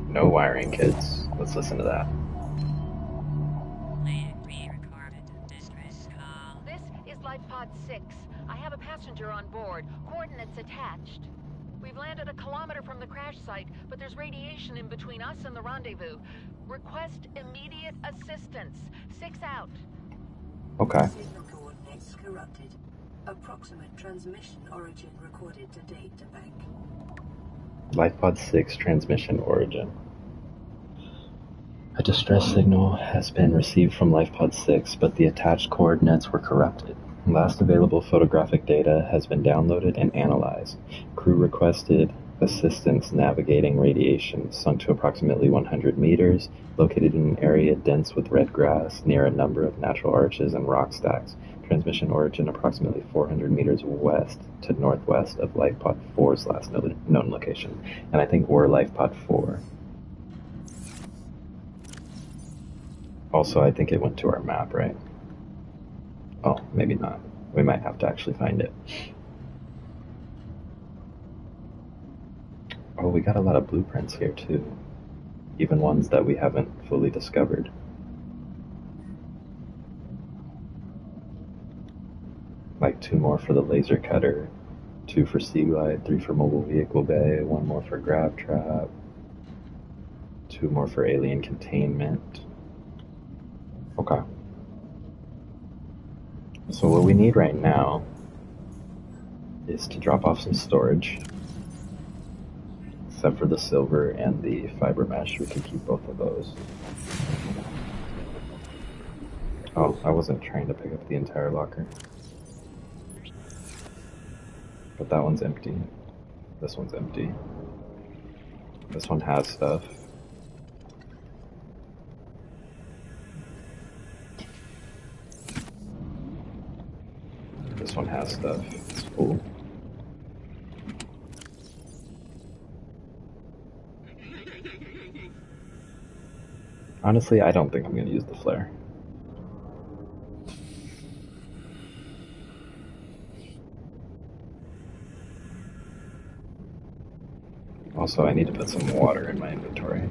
No wiring, kids. Let's listen to that. Re-recorded distress call. This is LifePod 6. I have a passenger on board. Coordinates attached. We've landed a kilometer from the crash site, but there's radiation in between us and the rendezvous. Request immediate assistance. 6 out. Okay. Signal coordinates corrupted. Approximate transmission origin recorded to data bank. LifePod 6 transmission origin. A distress signal has been received from LifePod 6, but the attached coordinates were corrupted. Last available photographic data has been downloaded and analyzed. Crew requested assistance navigating radiation, sunk to approximately 100 meters, located in an area dense with red grass, near a number of natural arches and rock stacks. Transmission origin approximately 400 meters west to northwest of LifePod 4's last known location. And I think we're LifePod 4. Also, I think it went to our map, right? Oh, maybe not. We might have to actually find it. Oh, we got a lot of blueprints here too. Even ones that we haven't fully discovered. Like 2 more for the laser cutter, 2 for sea glide, 3 for mobile vehicle bay, 1 more for grab trap, 2 more for alien containment. Okay. So what we need right now is to drop off some storage. Except for the silver and the fiber mesh, we can keep both of those. Oh, I wasn't trying to pick up the entire locker. But that one's empty. This one's empty. This one has stuff. This one has stuff. It's full. Honestly, I don't think I'm going to use the flare. Also, I need to put some water in my inventory.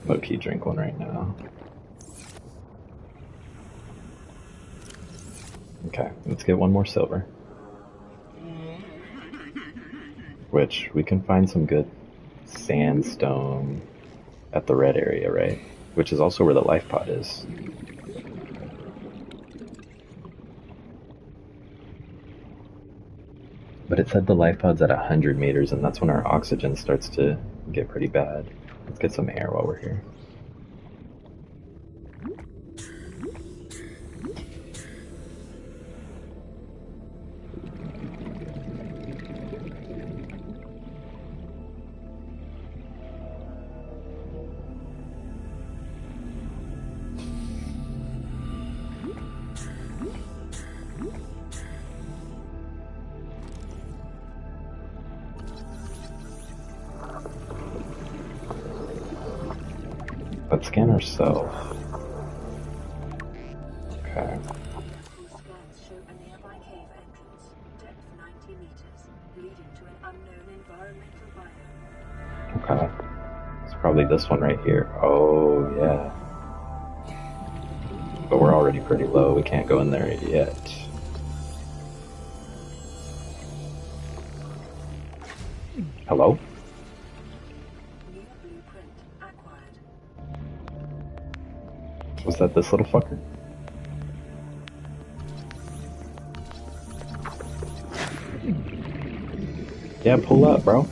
Low-key drink one right now. Okay, let's get 1 more silver. Which, we can find some good sandstone at the red area, right? Which is also where the life pod is. But it said the life pod's at 100 meters, and that's when our oxygen starts to get pretty bad. Let's get some air while we're here. Let's scan ourselves. Okay. Scans show a nearby cave entrance, depth 90 meters, leading to an unknown environmental biome. Okay. It's probably this one right here. Oh, yeah. But we're already pretty low. We can't go in there yet. Hello? New blueprint acquired. Was that this little fucker? Yeah, pull up, bro.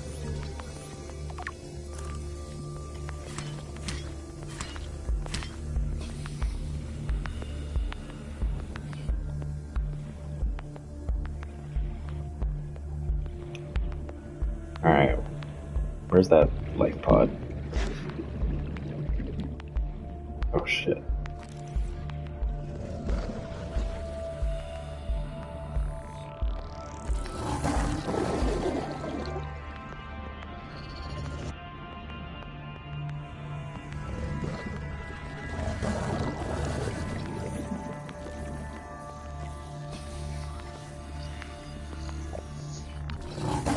Alright. Where's that life pod? Oh shit.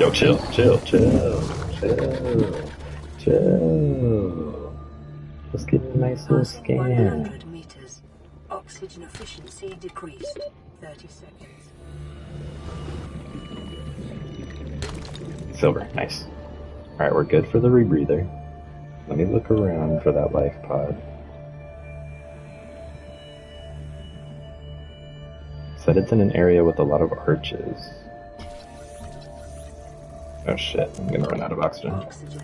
Yo, chill. Let's get a nice little Passing scan. 100 meters. Oxygen efficiency decreased. 30 seconds. Silver, nice. Alright, we're good for the rebreather. Let me look around for that life pod. Said it's in an area with a lot of arches. Oh shit, I'm gonna run out of oxygen. Oxygen.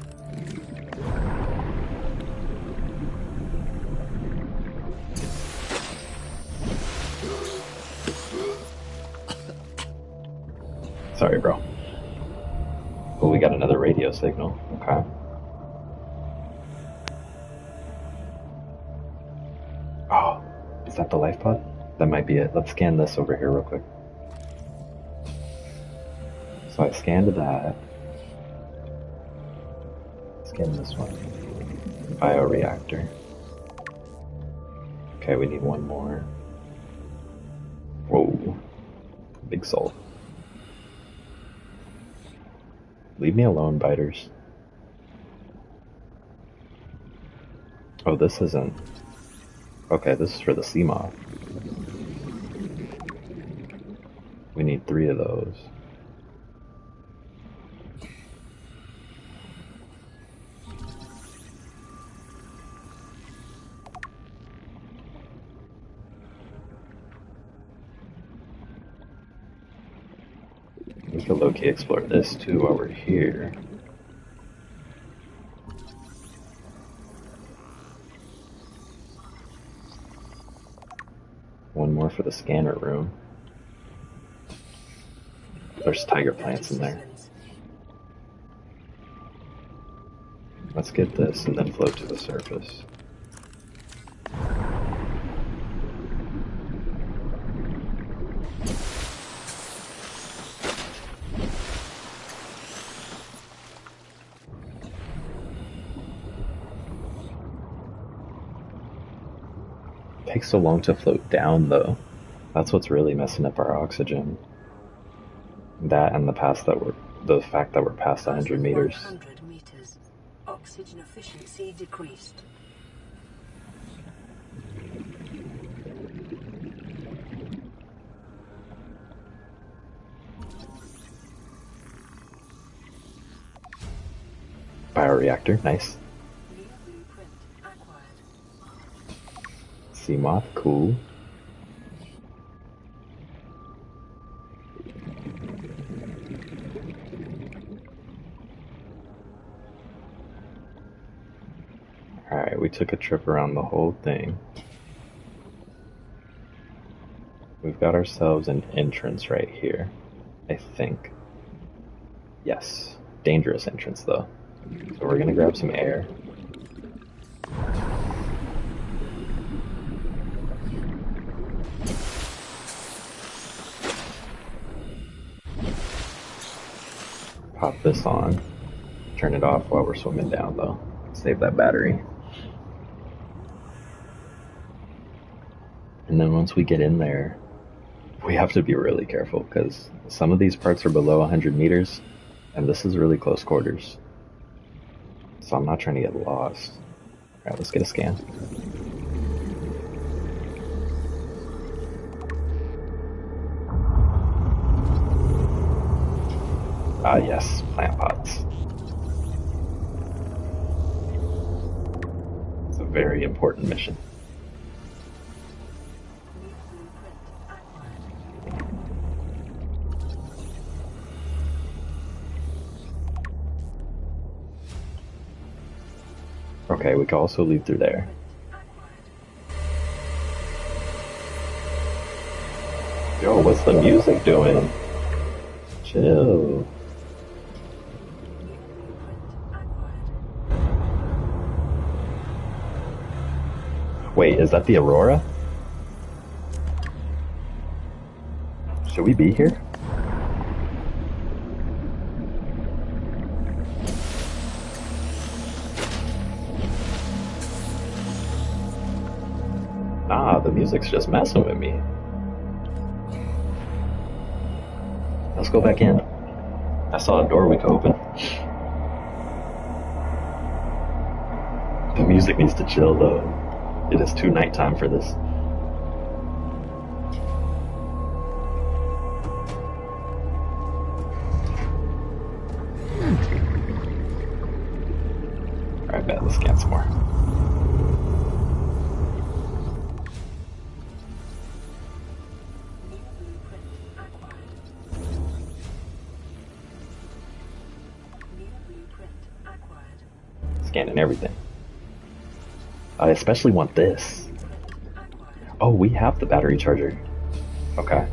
Sorry, bro. Oh, we got another radio signal. Okay. Oh, is that the life pod? That might be it. Let's scan this over here real quick. So I scanned that. Scan this one. Bioreactor. Okay, we need one more. Whoa. Big salt. Leave me alone, biters. Oh, this isn't... Okay, this is for the sea moth. We need 3 of those. We could low-key explore this too while we're here. One more for the scanner room. There's tiger plants in there. Let's get this and then float to the surface. Takes so long to float down though. That's what's really messing up our oxygen. That and the fact that we're past 100 meters. 100 meters. Oxygen efficiency decreased. Bioreactor, nice. New blueprint acquired. Sea moth, cool. Alright, we took a trip around the whole thing. We've got ourselves an entrance right here, I think. Yes. Dangerous entrance though. So we're gonna grab some air. Pop this on. Turn it off while we're swimming down though. Save that battery. And then once we get in there, we have to be really careful because some of these parts are below 100 meters and this is really close quarters. So I'm not trying to get lost. Alright, let's get a scan. Ah yes, plant pots. It's a very important mission. New blueprint acquired. Okay, we can also leave through there. Yo, what's the music doing? Chill. Wait, is that the Aurora? Should we be here? Nah, the music's just messing with me. Let's go back in. I saw a door we could open. The music needs to chill though. It is too nighttime for this. Alright, bet, let's scan some more. New blueprint acquired. New blueprint acquired. Scanning everything. I especially want this. Oh, we have the battery charger. Okay.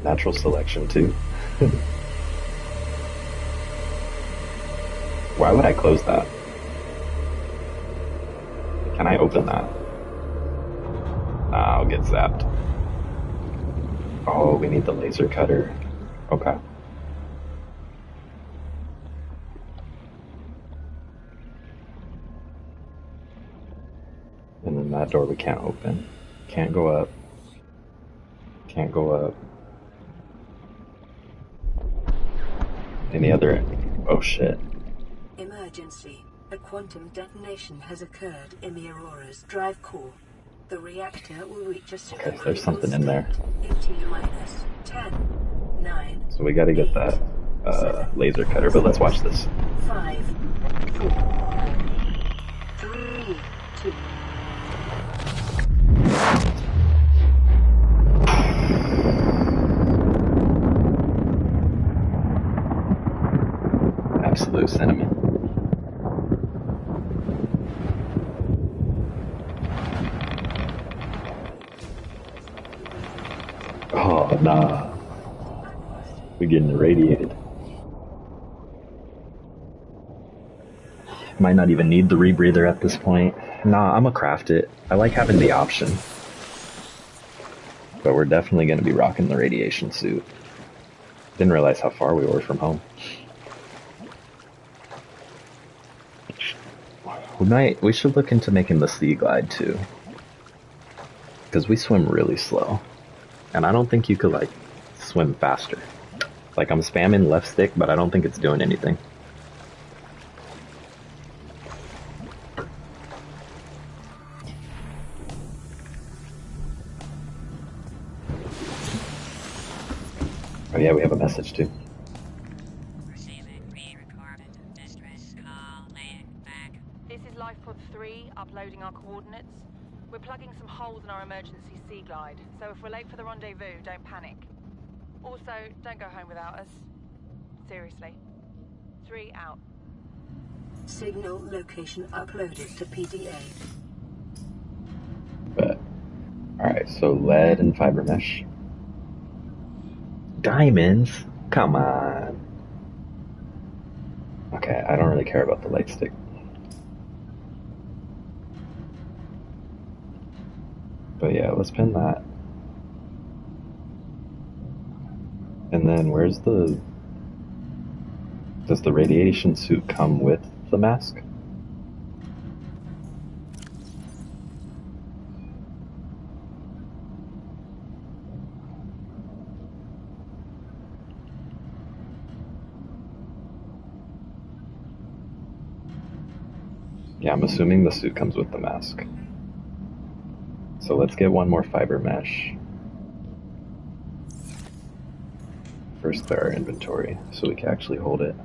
Natural selection too. Why would I close that? Can I open that? Nah, I'll get zapped. Oh, we need the laser cutter. Okay. And then that door we can't open. Can't go up. Can't go up. Any other... Oh shit. Emergency. A quantum detonation has occurred in the Aurora's drive core. The reactor will reach a Okay, there's something in there. in T-minus 10, 9, So we gotta get 8, that 7, laser cutter, but let's watch this. 5, 4, 3, 2. Absolute cinnamon. Oh, nah. We're getting irradiated. Might not even need the rebreather at this point. Nah, I'ma craft it. I like having the option. But we're definitely gonna be rocking the radiation suit. Didn't realize how far we were from home. We should look into making the sea glide too. Because we swim really slow. And I don't think you could like swim faster. Like I'm spamming left stick, but I don't think it's doing anything. Oh yeah, we have a message too. Receiving re-recorded distress call laying back. This is Lifepod 3, uploading our coordinates. We're plugging some holes in our emergency sea glide, so if we're late for the rendezvous, don't panic. Also, don't go home without us. Seriously. 3 out. Signal location uploaded to PDA. But alright, so lead and fiber mesh. Diamonds? Come on. Okay, I don't really care about the light stick. But yeah, let's pin that. And then where's the... Does the radiation suit come with the mask? Yeah, I'm assuming the suit comes with the mask. So let's get one more fiber mesh. First clear our inventory so we can actually hold it.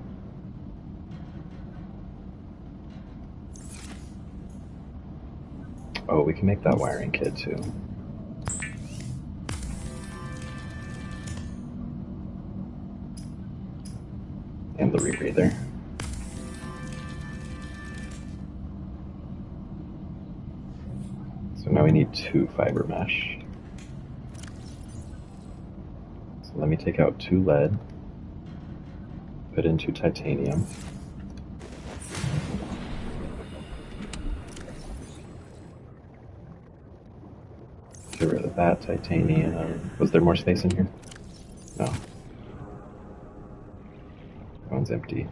Oh, we can make that wiring kit too. And the rebreather. So now we need 2 fiber mesh. So let me take out 2 lead, put in 2 titanium. Get rid of that titanium. Was there more space in here? No. That one's empty.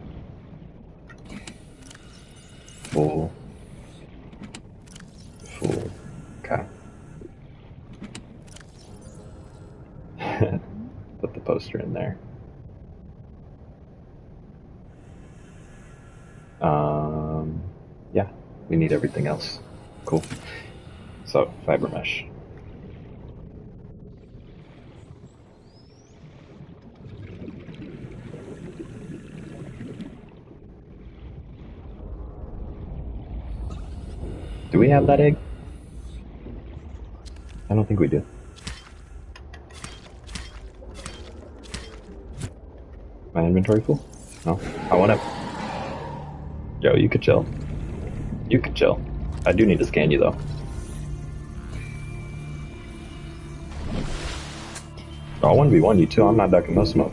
Full. Full. Okay. Put the poster in there. We need everything else. Cool. So, fiber mesh. Do we have that egg? I don't think we do. My inventory full? No. I wanna... Yo, you could chill. You could chill. I do need to scan you though. Oh, 1v1 you too. I'm not ducking no smoke.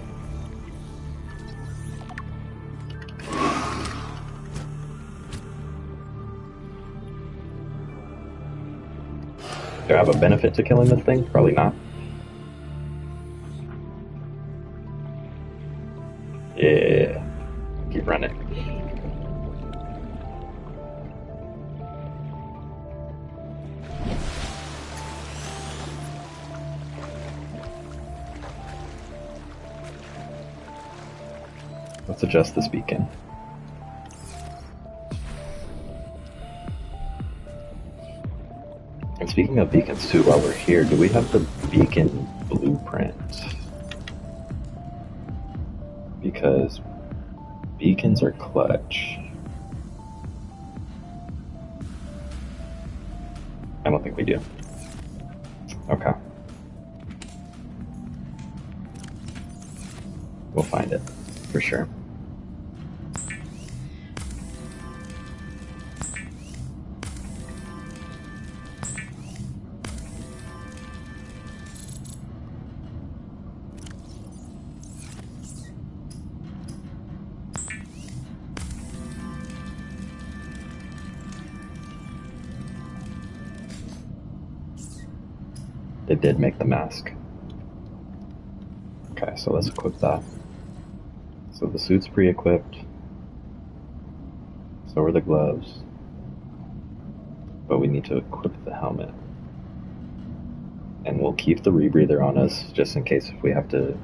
Do I have a benefit to killing this thing? Probably not. Yeah. Keep running. Let's adjust this beacon. And speaking of beacons too, while we're here, do we have the beacon blueprint? Because beacons are clutch. I don't think we do. Okay. We'll find it, for sure. They did make the mask. Okay, so let's equip that. So the suit's pre-equipped. So are the gloves. But we need to equip the helmet. And we'll keep the rebreather on us, just in case if we have to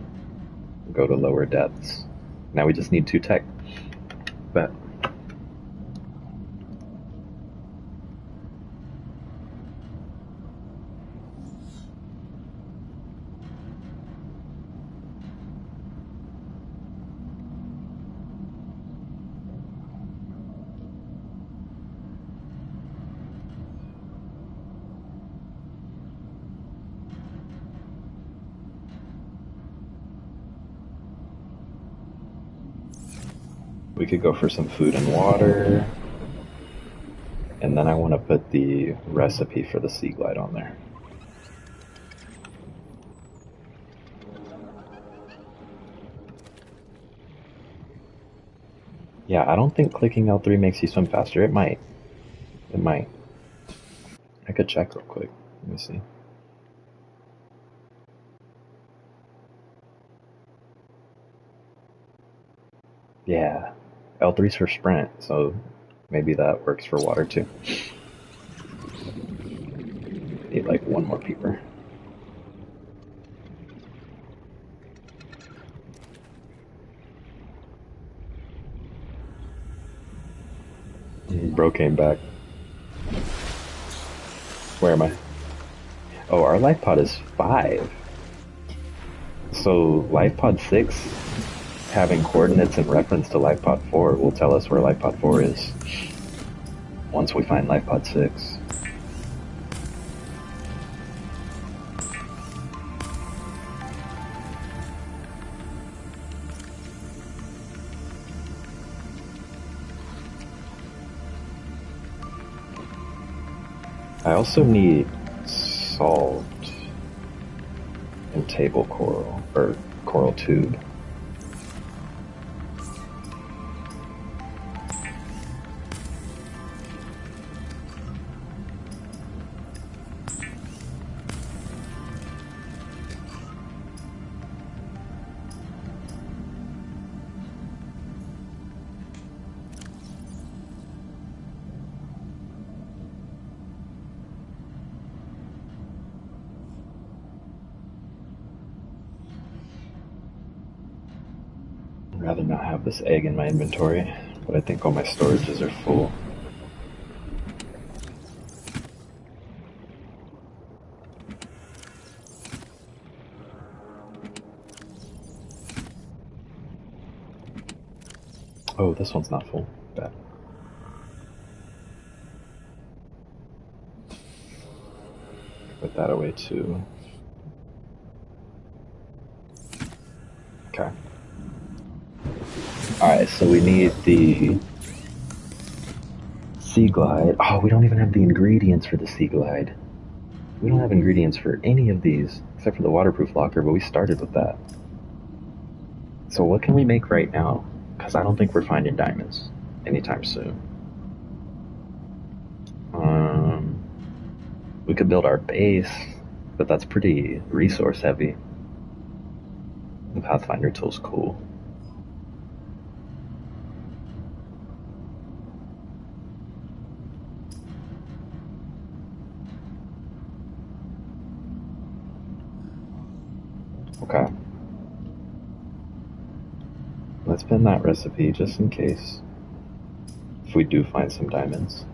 go to lower depths. Now we just need 2 tech. Bet. We could go for some food and water. And then I want to put the recipe for the sea glide on there. Yeah, I don't think clicking L3 makes you swim faster. It might. It might. I could check real quick. Let me see. Yeah. L3's for sprint, so maybe that works for water too. Need like 1 more peeper. Bro came back. Where am I? Oh, our life pod is 5. So life pod 6, having coordinates in reference to life pod 4, will tell us where life pod 4 is once we find life pod 6. I also need salt and table coral, or coral tube. I'd rather not have this egg in my inventory, but I think all my storages are full. Oh, this one's not full. Bet. Put that away too. Okay. Alright, so we need the Sea Glide. Oh, we don't even have the ingredients for the Sea Glide. We don't have ingredients for any of these, except for the waterproof locker, but we started with that. So what can we make right now? Because I don't think we're finding diamonds anytime soon. We could build our base, but that's pretty resource heavy. The Pathfinder tool's cool. Okay. Let's pin that recipe just in case. If we do find some diamonds.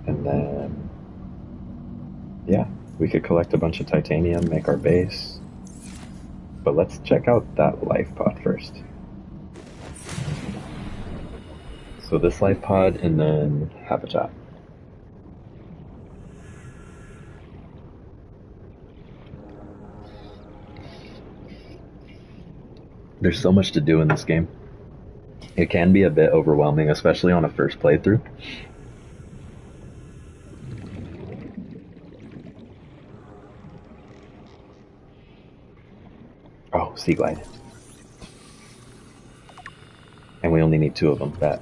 And then, yeah, we could collect a bunch of titanium, make our base. But let's check out that life pod first. So this life pod and then habitat. There's so much to do in this game. It can be a bit overwhelming, especially on a first playthrough. Oh, Sea Glide. And we only need 2 of them, bet.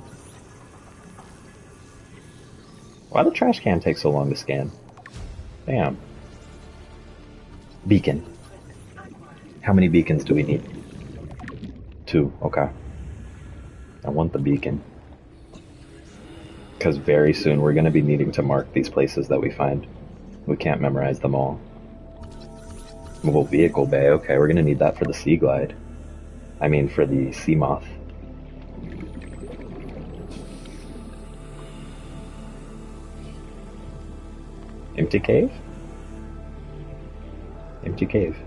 Why the trash can take so long to scan? Damn. Beacon. How many beacons do we need? 2, okay. I want the beacon. Because very soon we're going to be needing to mark these places that we find. We can't memorize them all. Mobile vehicle bay, okay, we're going to need that for the Sea Glide. I mean for the Sea Moth. Empty cave? Empty cave.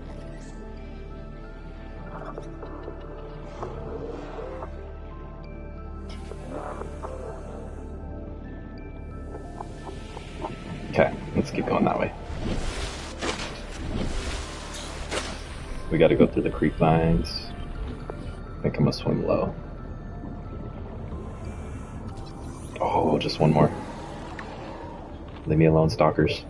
Okay, let's keep going that way. We gotta go through the creep vines. I think I'm gonna swim low. Oh, just one more. Leave me alone, stalkers.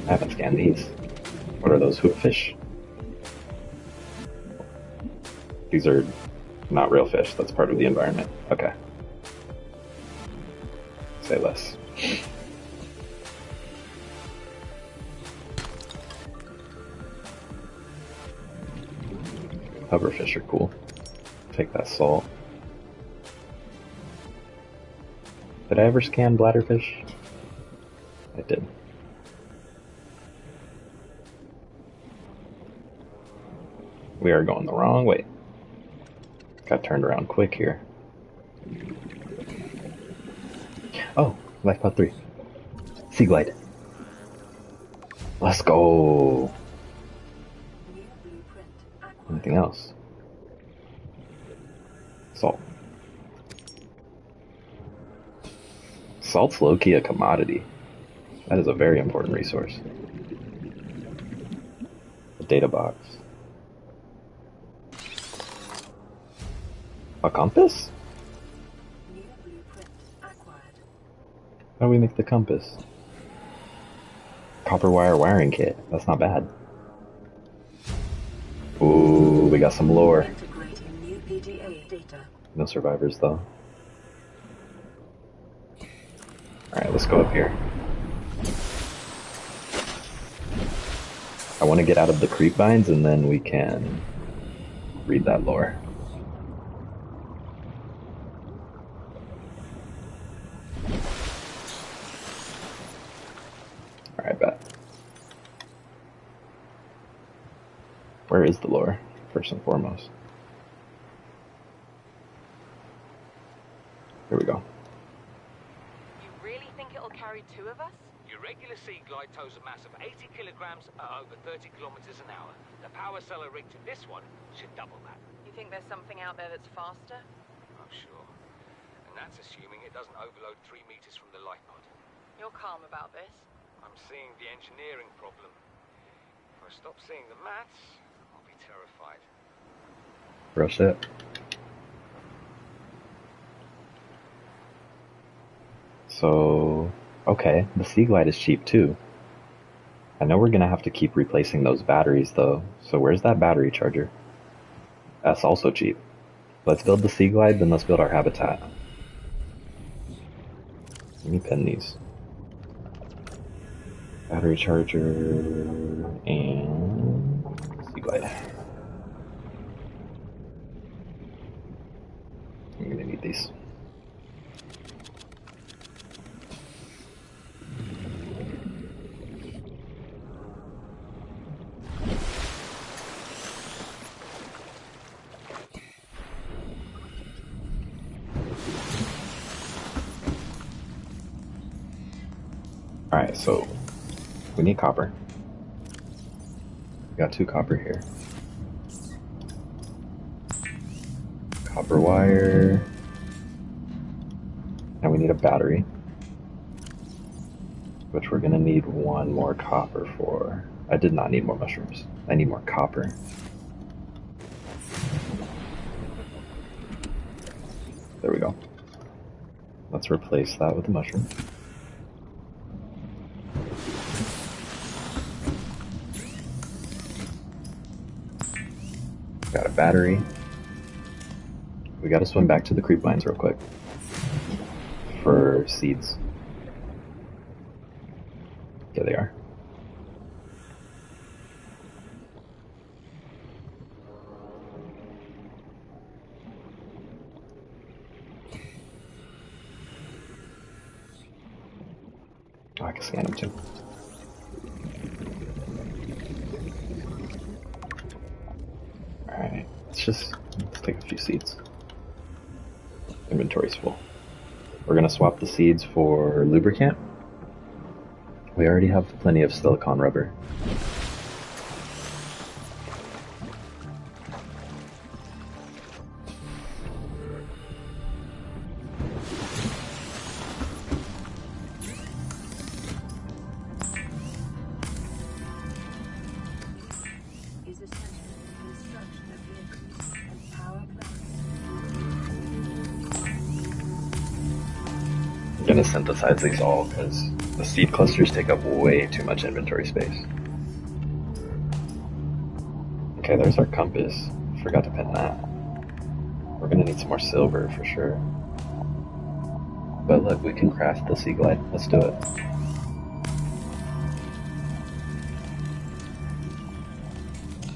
I haven't scanned these. What are those, hoopfish? These are not real fish, that's part of the environment. Okay. Say less. Hoverfish are cool. Take that salt. Did I ever scan bladderfish? I did. We are going the wrong way. Got turned around quick here. Oh, life pod 3. Sea Glide. Let's go. Anything else? Salt. Salt's low-key a commodity. That is a very important resource. A data box. A compass? How do we make the compass? Copper wire wiring kit. That's not bad. Ooh, we got some lore. No survivors though. Alright, let's go up here. I want to get out of the creep vines and then we can read that lore. Alright, bet. Where is the lore, first and foremost? Here we go. You really think it'll carry two of us? Your regular sea glide tows a mass of 80 kilograms at over 30 kilometers an hour. The power cellar rig to this one should double that. You think there's something out there that's faster? I'm sure. And that's assuming it doesn't overload 3 meters from the life pod. You're calm about this. I'm seeing the engineering problem. If I stop seeing the maths, I'll be terrified. Real shit. So, okay, the Sea Glide is cheap too. I know we're gonna have to keep replacing those batteries though, so where's that battery charger? That's also cheap. Let's build the Sea Glide, then let's build our habitat. Let me pin these. Battery charger and Sea Glide. I'm gonna need these. Alright, so we need copper. We got 2 copper here. Copper wire. And we need a battery, which we're gonna need 1 more copper for. I did not need more mushrooms. I need more copper. There we go. Let's replace that with the mushroom. Got a battery. We gotta swim back to the creep mines real quick for seeds. There they are. Oh, I can scan them too. Alright, let's take a few seeds. Inventory's full. We're gonna swap the seeds for lubricant. We already have plenty of silicone rubber. Is essential for construction of vehicles and power plants. I'm gonna synthesize these all because the seed clusters take up way too much inventory space. Okay, there's our compass. Forgot to pin that. We're gonna need some more silver for sure. But look, we can craft the Sea Glide. Let's do it.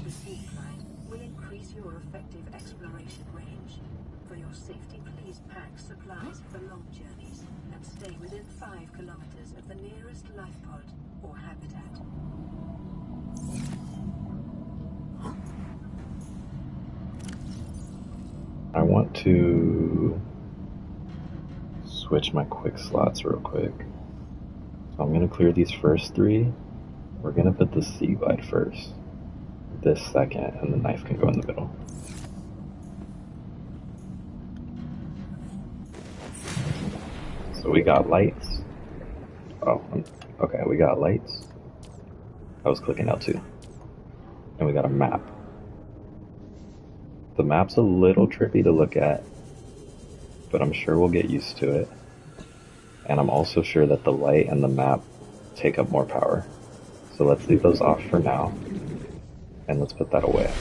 The Sea Glide will increase your effective exploration range. For your safety, please pack supplies for long journeys and stay within 5 kilometers of the nearest life pod or habitat. I want to switch my quick slots real quick. So I'm gonna clear these first 3. We're gonna put the Sea Glide first. This second, and the knife can go in the middle. So we got lights. Oh, okay, we got lights. I was clicking L2. And we got a map. The map's a little trippy to look at, but I'm sure we'll get used to it. And I'm also sure that the light and the map take up more power. So let's leave those off for now. And let's put that away.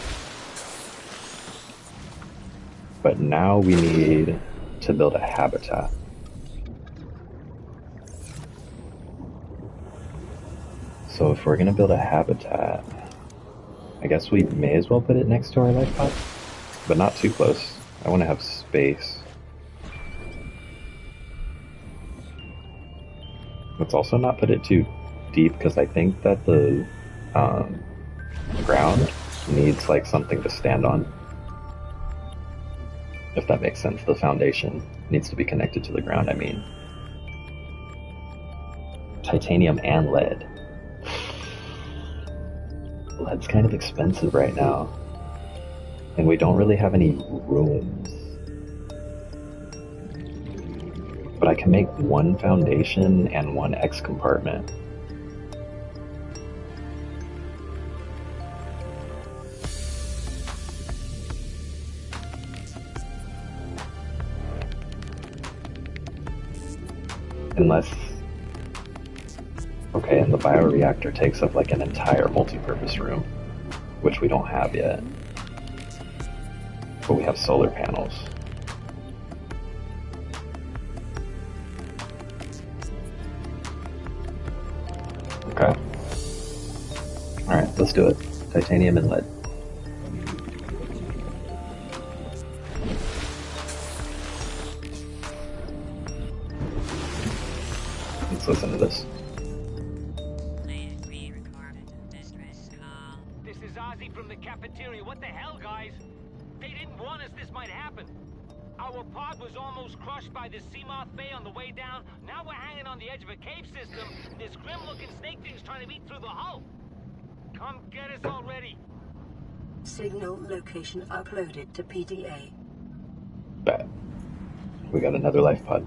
But now we need to build a habitat. So if we're gonna build a habitat, I guess we may as well put it next to our life pod, but not too close. I want to have space. Let's also not put it too deep because I think that the ground needs like something to stand on. If that makes sense, the foundation needs to be connected to the ground, I mean. Titanium and lead. Lead's kind of expensive right now. And we don't really have any rooms. But I can make one foundation and one X compartment. Unless... Okay, and the bioreactor takes up like an entire multi-purpose room, which we don't have yet. But we have solar panels. Okay. Alright, let's do it. Titanium and lead. Let's listen to this. This is Ozzy from the cafeteria. What the hell, guys? They didn't warn us this might happen. Our pod was almost crushed by this Seamoth Bay on the way down. Now we're hanging on the edge of a cave system. This grim-looking snake thing's trying to eat through the hull. Come get us already. Signal location uploaded to PDA. Bet. We got another life pod.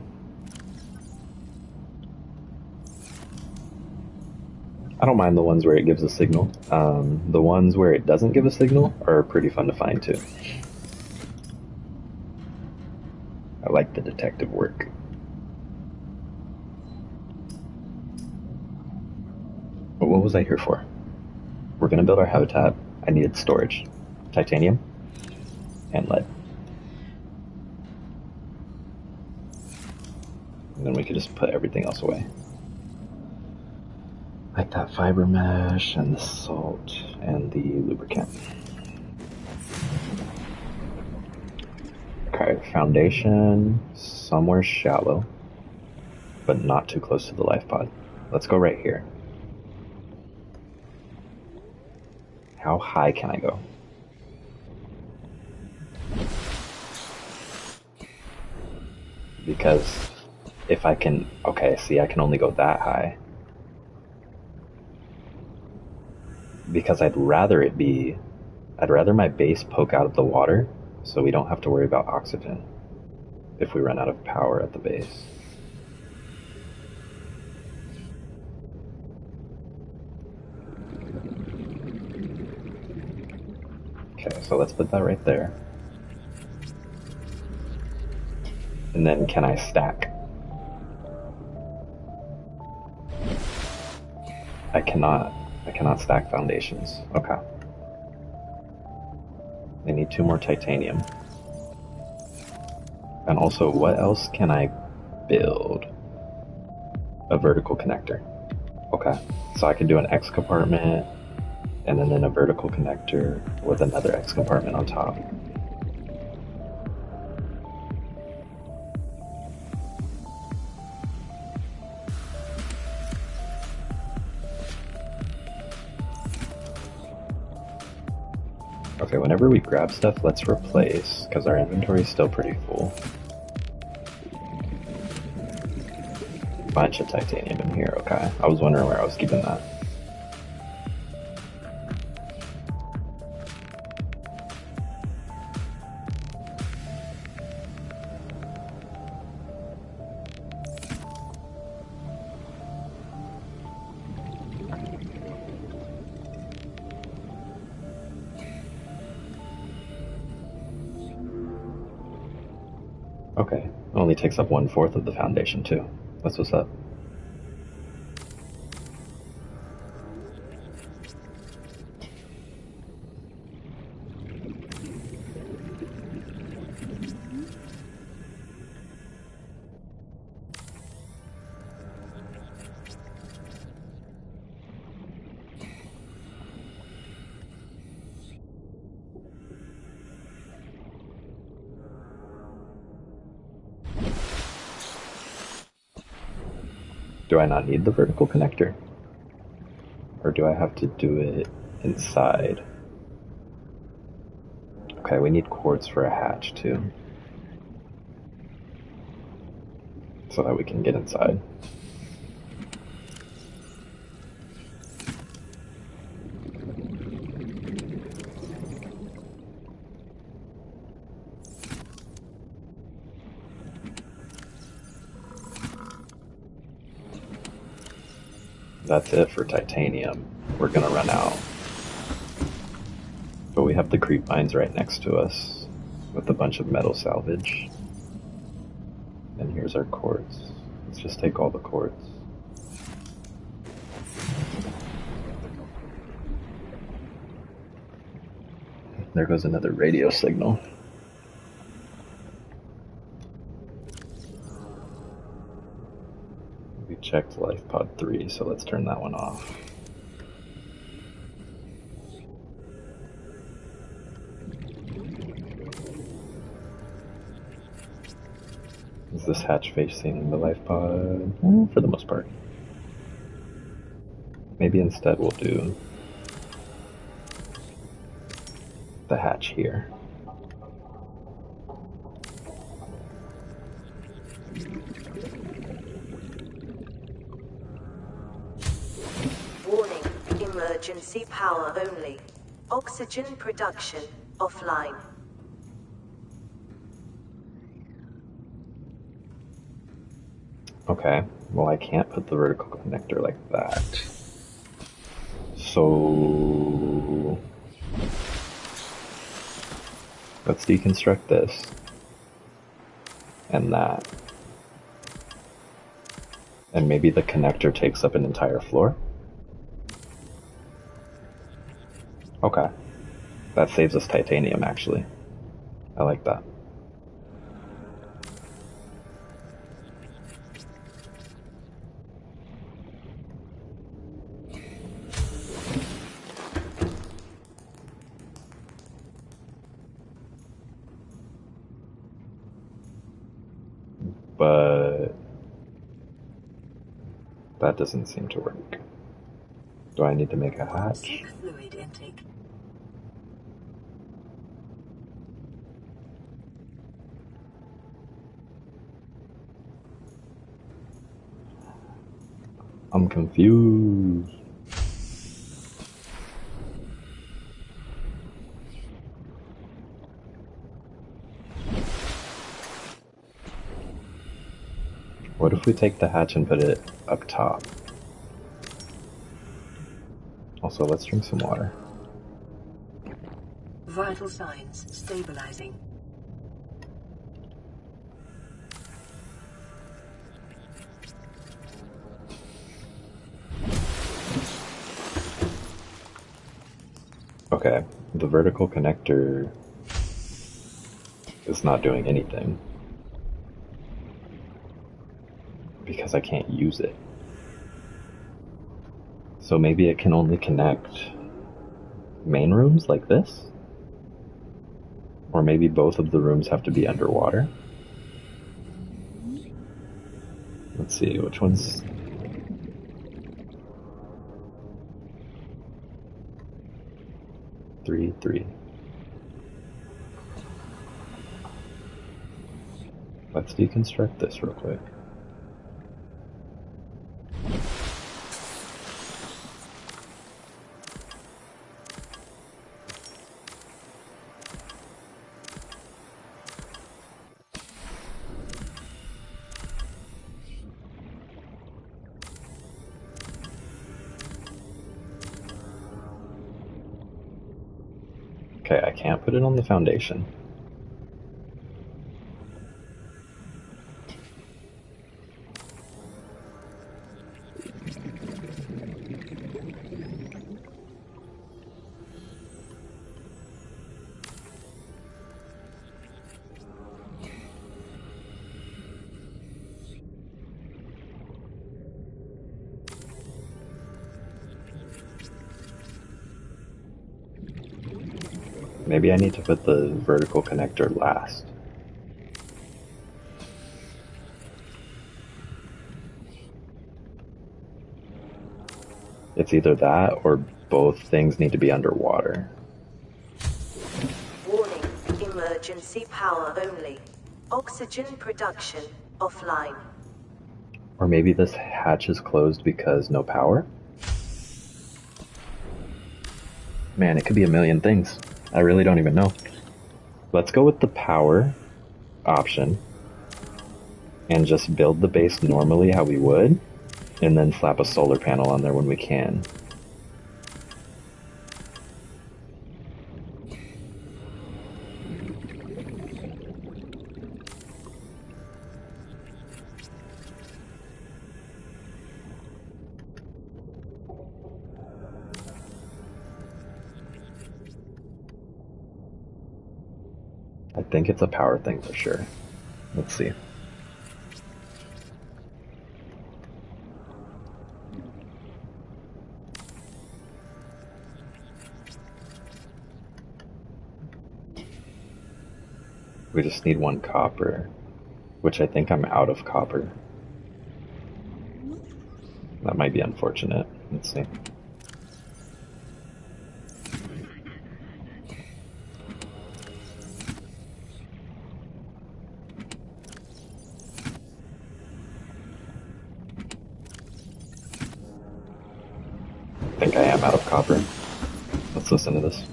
I don't mind the ones where it gives a signal. The ones where it doesn't give a signal are pretty fun to find too. I like the detective work. But what was I here for? We're gonna build our habitat. I needed storage. Titanium and lead. And then we could just put everything else away. Like that fiber mesh and the salt and the lubricant. Okay, foundation somewhere shallow, but not too close to the life pod. Let's go right here. How high can I go? Because if I can, okay, see, I can only go that high. Because I'd rather my base poke out of the water so we don't have to worry about oxygen if we run out of power at the base. Okay, so let's put that right there. And then can I stack? I cannot stack foundations. Okay. I need 2 more titanium. And also, what else can I build? A vertical connector. Okay. So I can do an X compartment, and then a vertical connector with another X compartment on top. Okay, whenever we grab stuff, let's replace, because our inventory is still pretty full. Bunch of titanium in here, okay. I was wondering where I was keeping that. Okay, it only takes up 1/4 of the foundation too. That's what's up. Do I not need the vertical connector? Or do I have to do it inside? Okay, we need quartz for a hatch too. so that we can get inside. That's it for titanium. We're gonna run out. But we have the creep mines right next to us with a bunch of metal salvage. And here's our quartz. Let's just take all the quartz. There goes another radio signal. We checked life pod 3, so let's turn that one off. Is this hatch facing the life pod? For the most part. Maybe instead we'll do the hatch here. Warning, emergency power only. Oxygen production offline. Okay, well I can't put the vertical connector like that. So let's deconstruct this and that. And maybe the connector takes up an entire floor? Okay. That saves us titanium, actually. I like that. But that doesn't seem to work. Do I need to make a hatch? Fluid intake. I'm confused. What if we take the hatch and put it up top? Also, let's drink some water. Vital signs stabilizing. Okay, the vertical connector is not doing anything because I can't use it. So maybe it can only connect main rooms like this? Or maybe both of the rooms have to be underwater? Let's see, which one's... Three. Let's deconstruct this real quick. Okay, I can't put it on the foundation. Maybe I need to put the vertical connector last. It's either that or both things need to be underwater. Warning, emergency power only. Oxygen production offline. Or maybe this hatch is closed because no power? Man, it could be a million things. I really don't even know. Let's go with the power option and just build the base normally how we would, and then slap a solar panel on there when we can. I think it's a power thing for sure. Let's see. We just need 1 copper, which I think I'm out of copper. That might be unfortunate. Let's see. I think I am out of copper. Let's listen to this.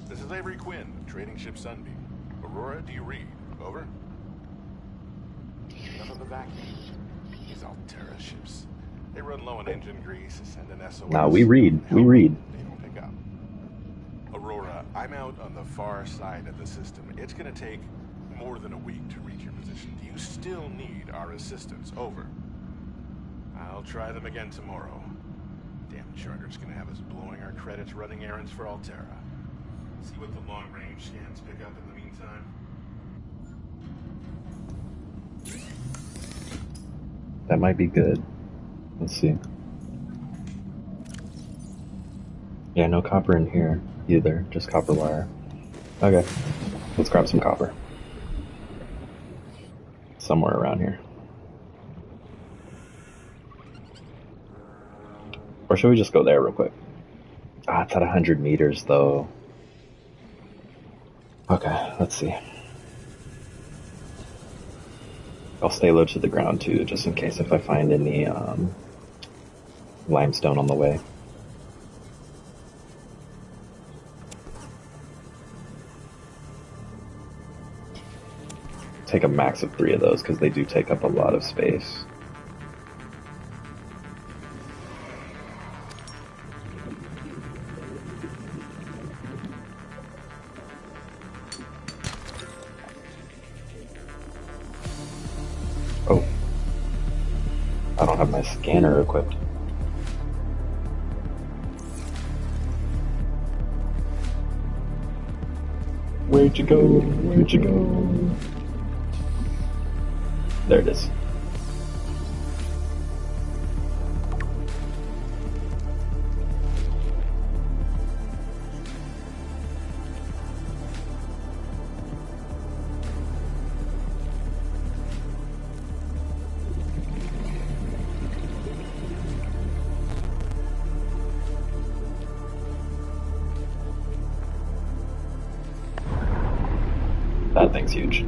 This is Avery Quinn, trading ship Sunbeam. Aurora, do you read? Over? None of the vacuum. These Altera ships. They run low on engine grease, send an SOS. No, we read. We read. They don't pick up. Aurora, I'm out on the far side of the system. It's gonna take more than a week to reach your position. Do you still need our assistance? Over. I'll try them again tomorrow. Damn charter's gonna have us blowing our credits running errands for Altera. See what the long-range scans pick up in the meantime. That might be good. Let's see. Yeah, no copper in here either, just copper wire. Okay, let's grab some copper. Somewhere around here. Or should we just go there real quick? Ah, it's at 100 meters though. Okay, let's see. I'll stay low to the ground too, just in case if I find any limestone on the way. Take a max of 3 of those because they do take up a lot of space. Oh, I don't have my scanner equipped. Where'd you go? Where'd you go? There it is. That thing's huge.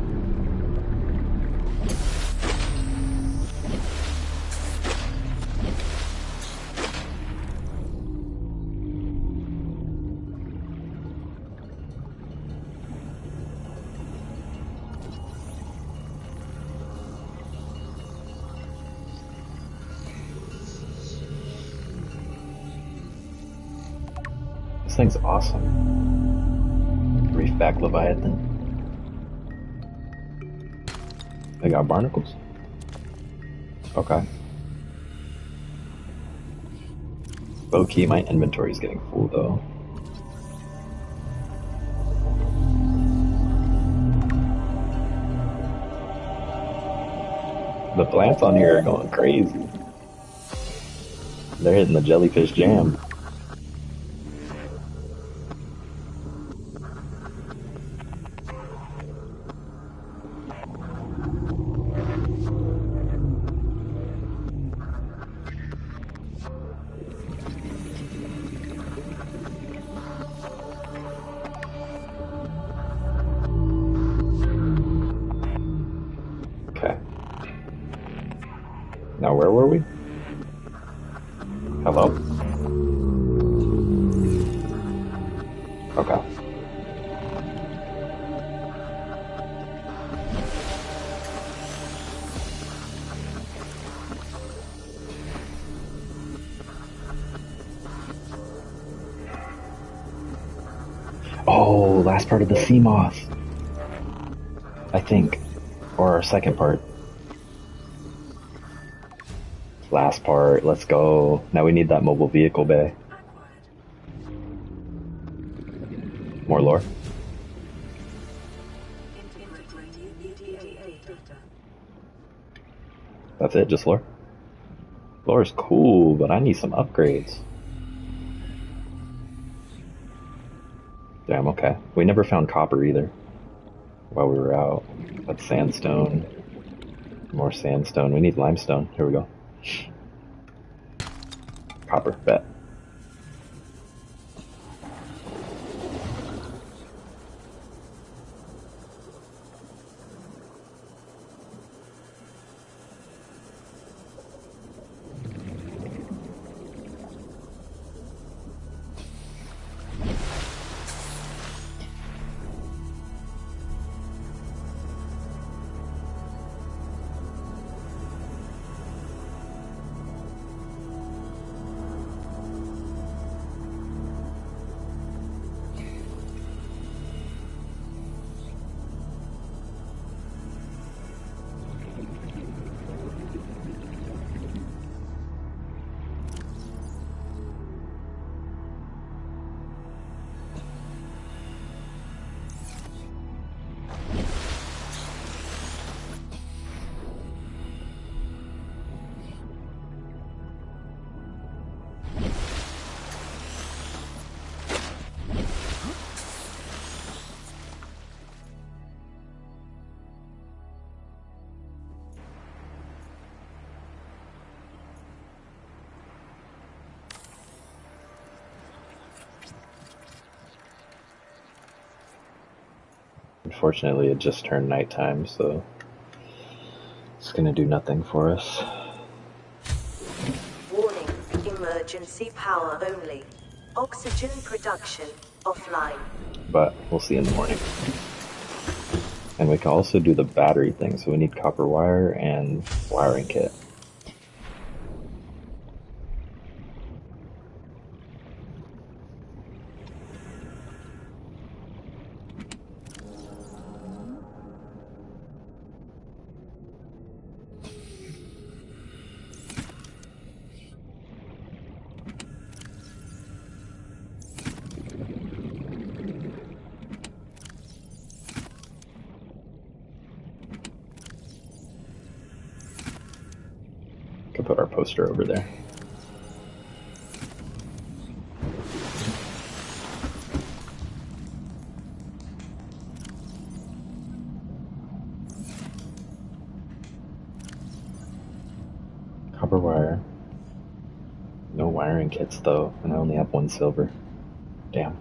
This thing's awesome. Reefback Leviathan. They got barnacles? Okay. Low key, my inventory's getting full though. The plants on here are going crazy. They're hitting the jellyfish jam. Now where were we? Hello? Okay. Oh, last part of the sea moth. I think. Or our second part. Last part, let's go. Now we need that mobile vehicle bay. More lore? That's it, just lore? Lore is cool, but I need some upgrades. Damn, okay. We never found copper either while we were out. That's sandstone. More sandstone. We need limestone. Here we go. Copper, bet. Unfortunately, it just turned nighttime, so it's gonna do nothing for us. Warning, emergency power only. Oxygen production offline. But we'll see in the morning. And we can also do the battery thing, so we need copper wire and wiring kit. Could put our poster over there. Copper wire. No wiring kits though, and I only have 1 silver. Damn.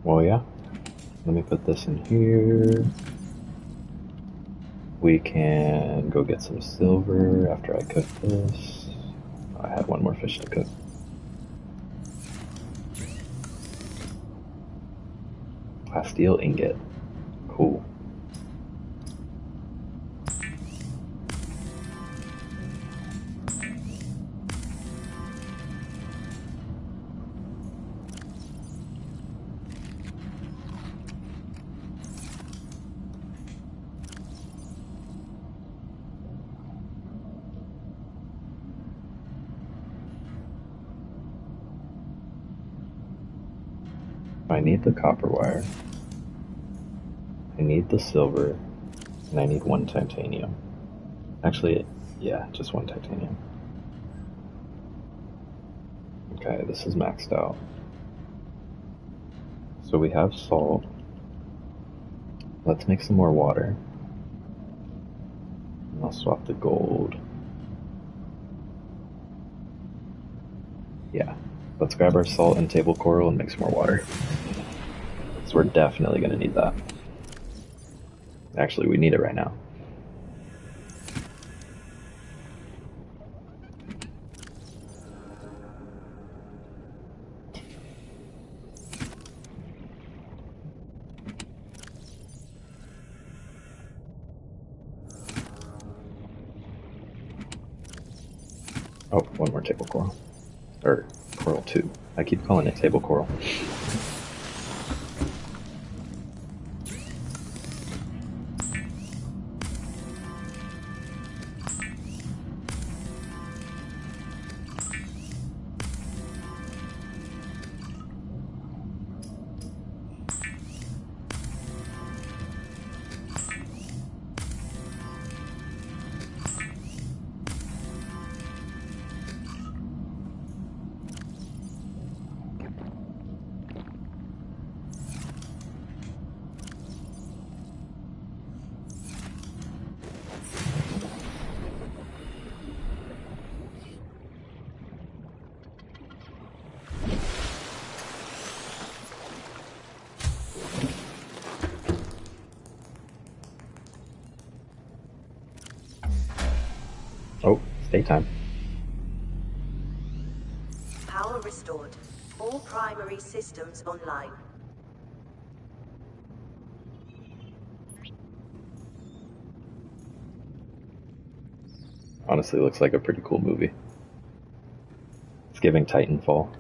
Well, yeah. Let me put this in here. We can go get some silver after I cook this. I had 1 more fish to cook. Plasteel ingot. Cool. I need the copper wire. I need the silver. And I need 1 titanium. Actually, yeah, just 1 titanium. Okay, this is maxed out. So we have salt. Let's make some more water. And I'll swap the gold. Yeah. Let's grab our salt and table coral and make some more water. So we're definitely going to need that. Actually, we need it right now. Oh, one more table coral. Or coral 2. I keep calling it table coral. Oh, it's daytime. Power restored. All primary systems online. Honestly, looks like a pretty cool movie. It's giving Titanfall.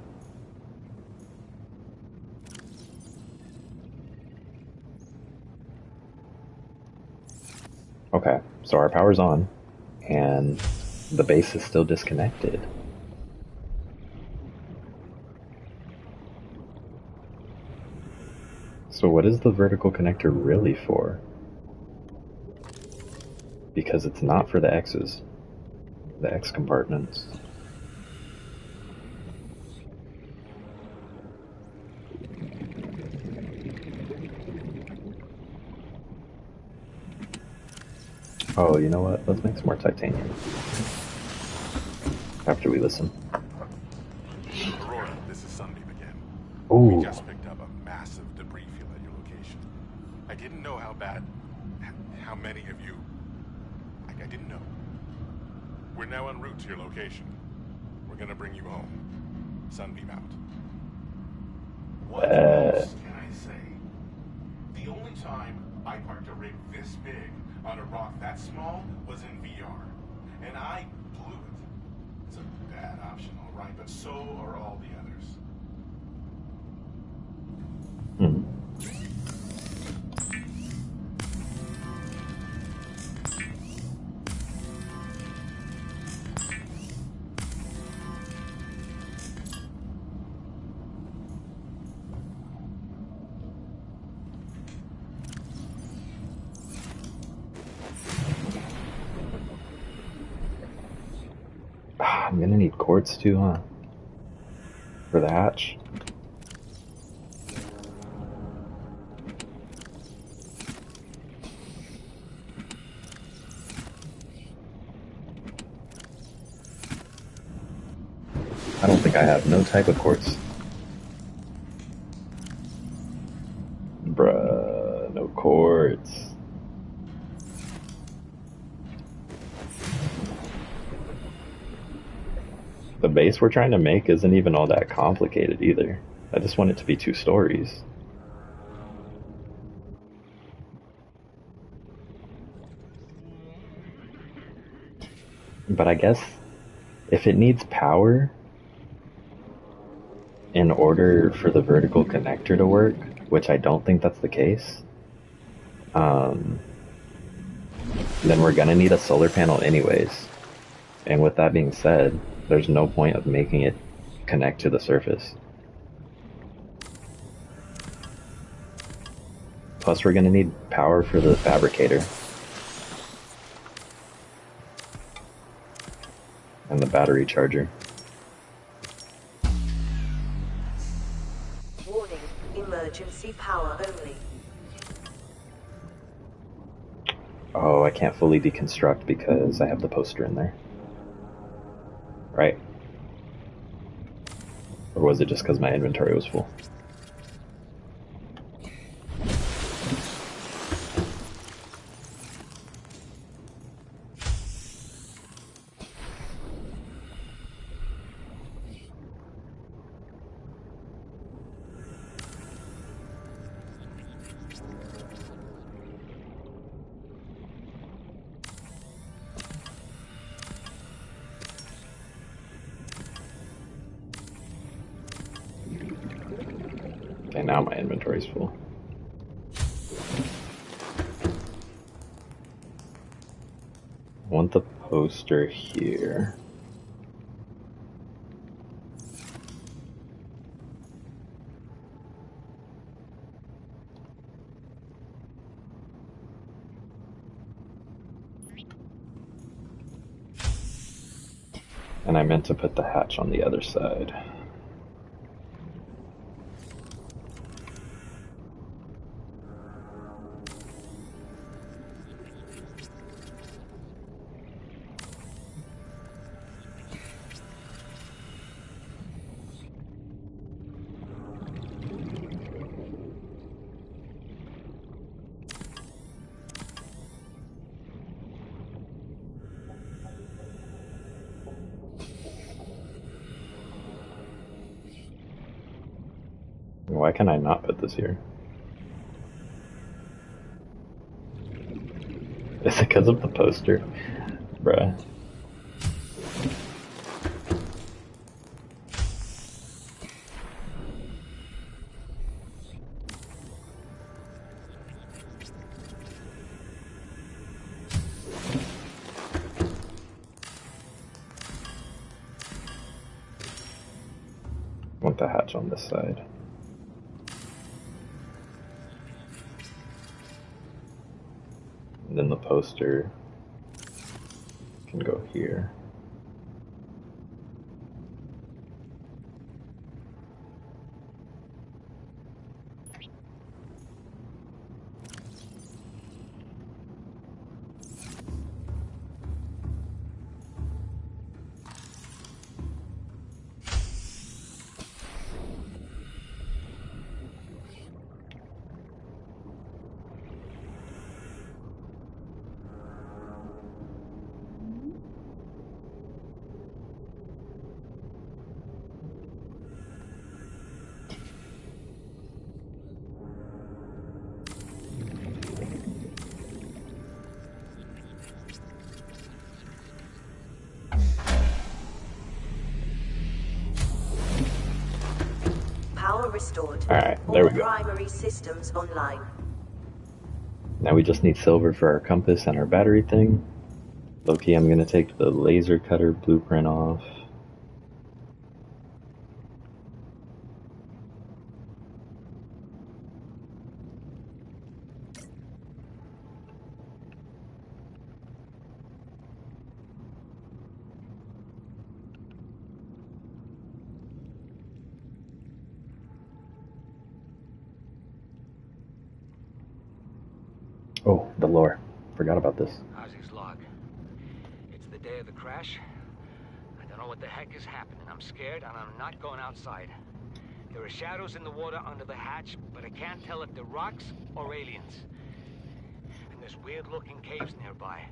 Okay, so our power's on, and the base is still disconnected. So what is the vertical connector really for? Because it's not for the X's, the X compartments. Oh, you know what? Let's make some more titanium. After we listen. Aurora, this is Sunbeam again. Ooh. We just picked up a massive debris field at your location. I didn't know how many of you... I didn't know. We're now en route to your location. We're gonna bring you home. Sunbeam out. What else can I say? The only time I parked a rig this big on a rock that small was in VR. And I blew it. It's a bad option, all right, but so are all the others. Hmm. I'm gonna need quartz too, huh? For the hatch. I don't think I have no type of quartz. Bruh, no quartz. The base we're trying to make isn't even all that complicated either. I just want it to be 2 stories. But I guess if it needs power in order for the vertical connector to work, which I don't think that's the case, then we're gonna need a solar panel anyways. And with that being said, there's no point of making it connect to the surface. Plus we're gonna need power for the fabricator. And the battery charger. Warning, emergency power only. Oh, I can't fully deconstruct because I have the poster in there. Right? Or was it just because my inventory was full? Okay, now my inventory's full. I want the poster here. And I meant to put the hatch on the other side. Why can I not put this here? Is it because of the poster? Bruh. I want the hatch on this side. And then the poster can go here. Power restored. Alright, there we go. Primary systems online. Now we just need silver for our compass and our battery thing. Low-key, I'm gonna take the laser cutter blueprint off. Oh, the lore. Forgot about this. Ozzy's log. It's the day of the crash. I don't know what the heck is happening. I'm scared and I'm not going outside. There are shadows in the water under the hatch, but I can't tell if they're rocks or aliens. And there's weird-looking caves nearby.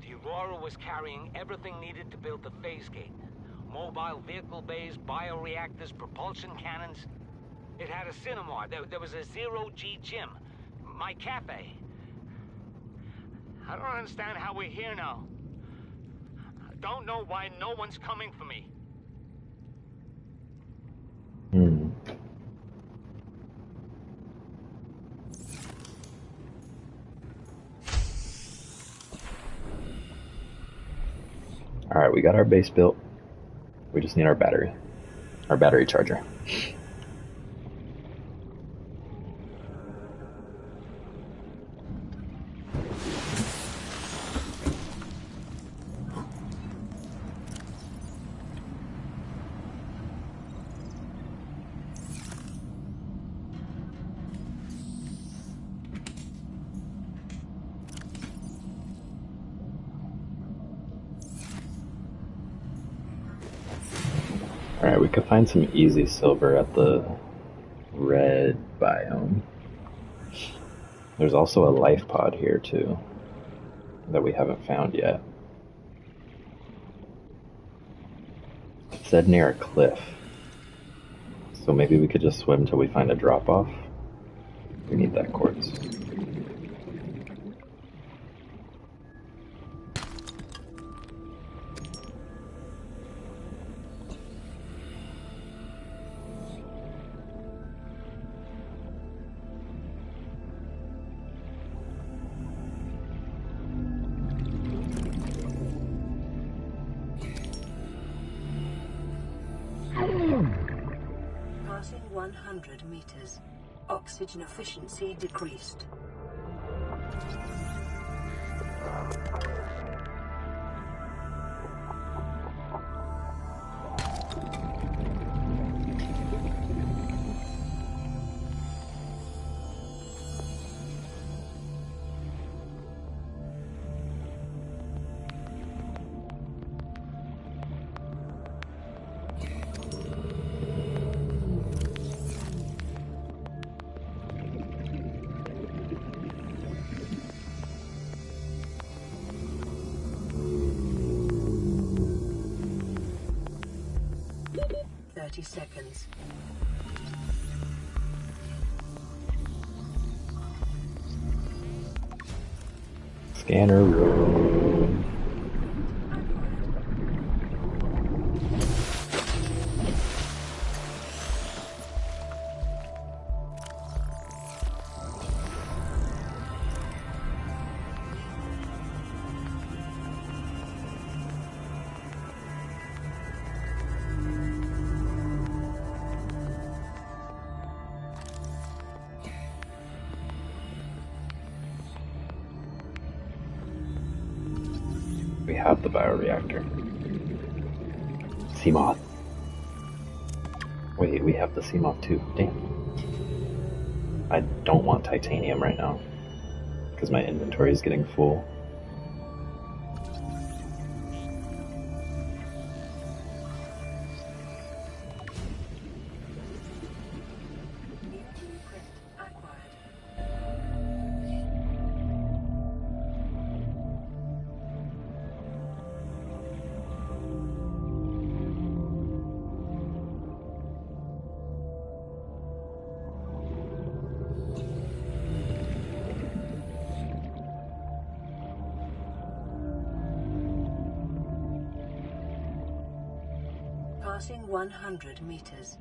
The Aurora was carrying everything needed to build the phase gate. Mobile vehicle bays, bioreactors, propulsion cannons. It had a cinema. There was a zero-G gym. My cafe. I don't understand how we're here now. I don't know why no one's coming for me. Alright, we got our base built. We just need our battery charger. Alright, we could find some easy silver at the red biome. There's also a life pod here too that we haven't found yet. It said near a cliff. So maybe we could just swim till we find a drop off. We need that quartz. 100 meters. Oxygen efficiency decreased. Seconds. Scanner room. We have the bioreactor. Seamoth. Wait, we have the Seamoth too. Damn. I don't want titanium right now, because my inventory is getting full. Passing 100 meters.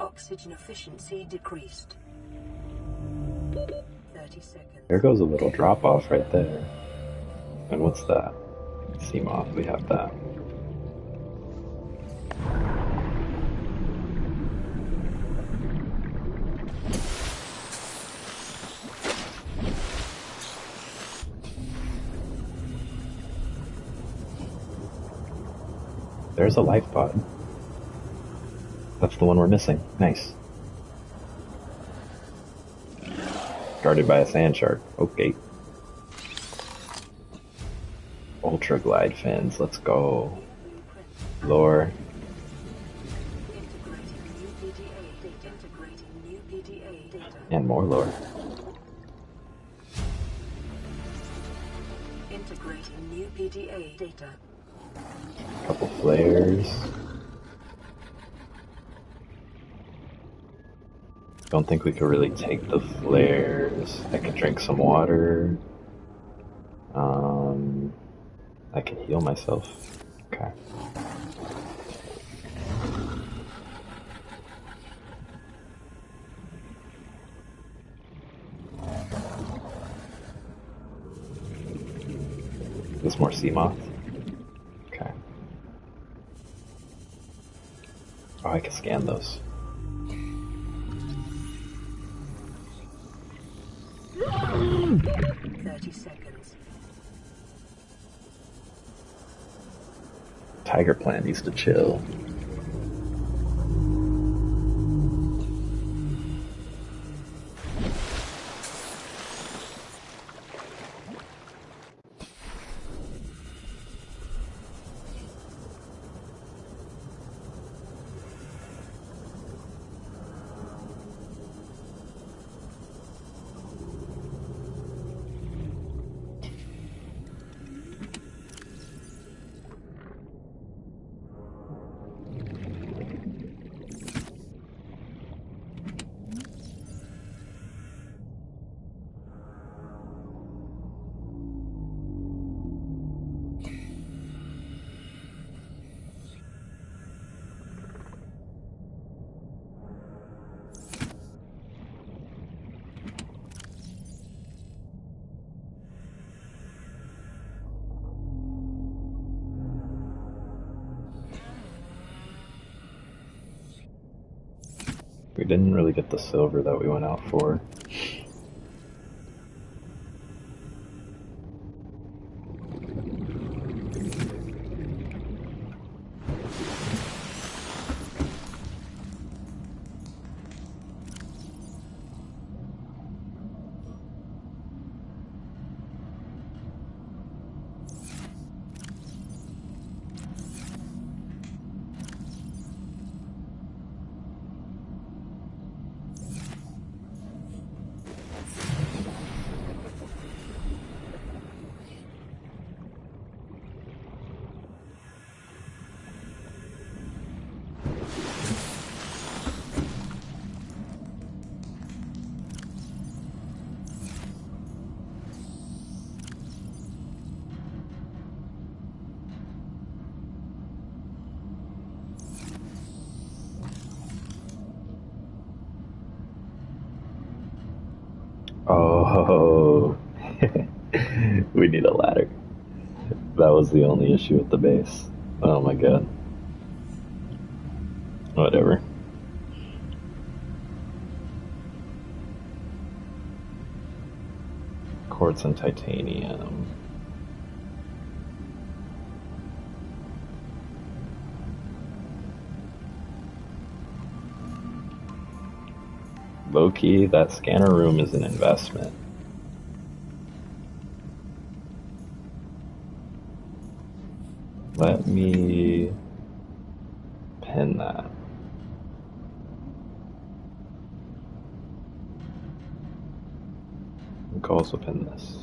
Oxygen efficiency decreased. 30 seconds. There goes a little drop off right there. And what's that? Seamoth, we have that. There's a life pod. That's the one we're missing. Nice. Guarded by a sand shark. Okay. Ultra glide fins. Let's go. Lore. And more lore. Integrating new PDA data. Couple flares. Don't think we could really take the flares. I could drink some water. I can heal myself. Okay. There's more Seamoth. Okay. Oh, I can scan those. Tiger plant needs to chill. We didn't really get the silver that we went out for. Oh, we need a ladder. That was the only issue with the base. Oh my god. Whatever. Quartz and titanium. Low-key, that scanner room is an investment. Let me pin that. We can also pin this.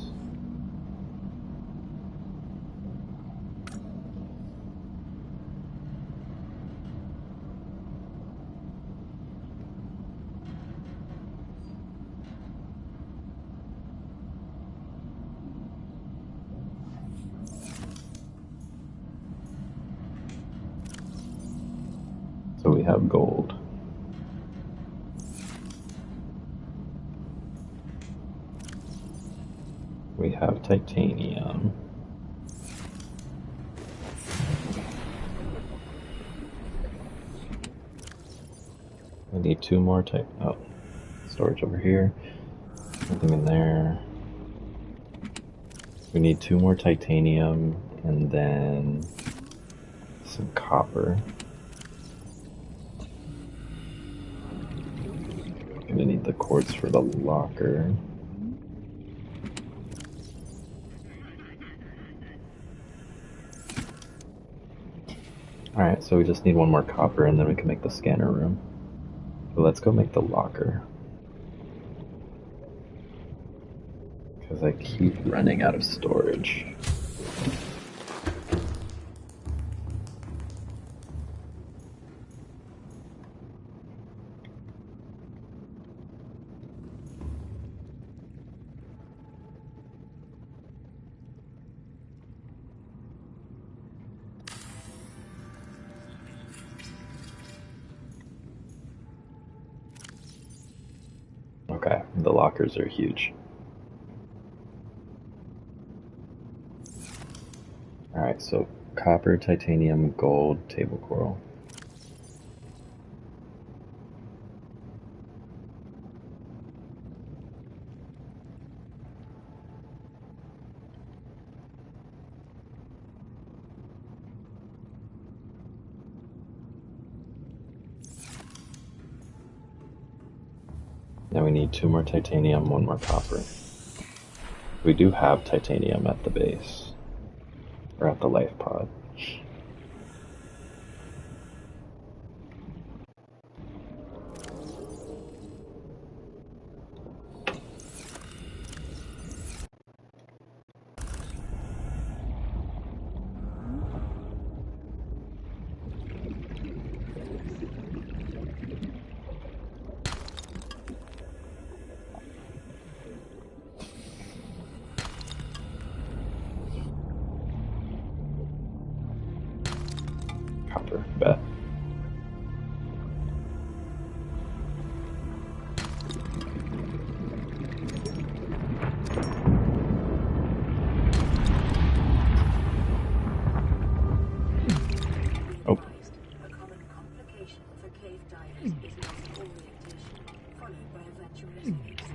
So we have gold. We have titanium. We need 2 more storage over here. Nothing in there. We need 2 more titanium and then some copper. Gonna need the quartz for the locker. Alright, so we just need 1 more copper and then we can make the scanner room. So let's go make the locker. Because I keep running out of storage. Okay, the lockers are huge. Alright, so copper, titanium, gold, table coral. Now we need 2 more titanium, 1 more copper. We do have titanium at the base. Or at the life pod. outsiders is lost orientation, followed by eventual extinction.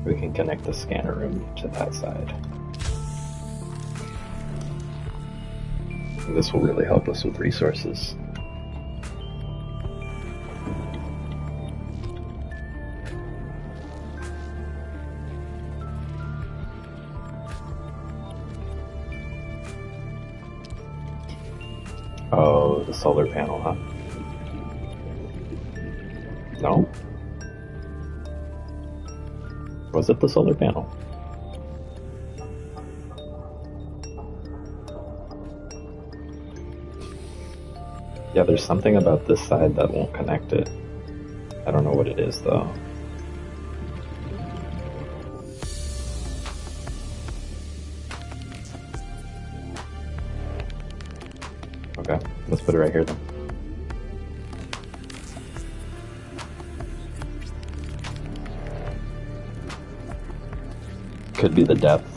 We can connect the scanner room to that side. This will really help us with resources. Oh, the solar panel, huh? No? Was it the solar panel? Yeah, there's something about this side that won't connect it. I don't know what it is, though. Okay, let's put it right here then. Could be the depth.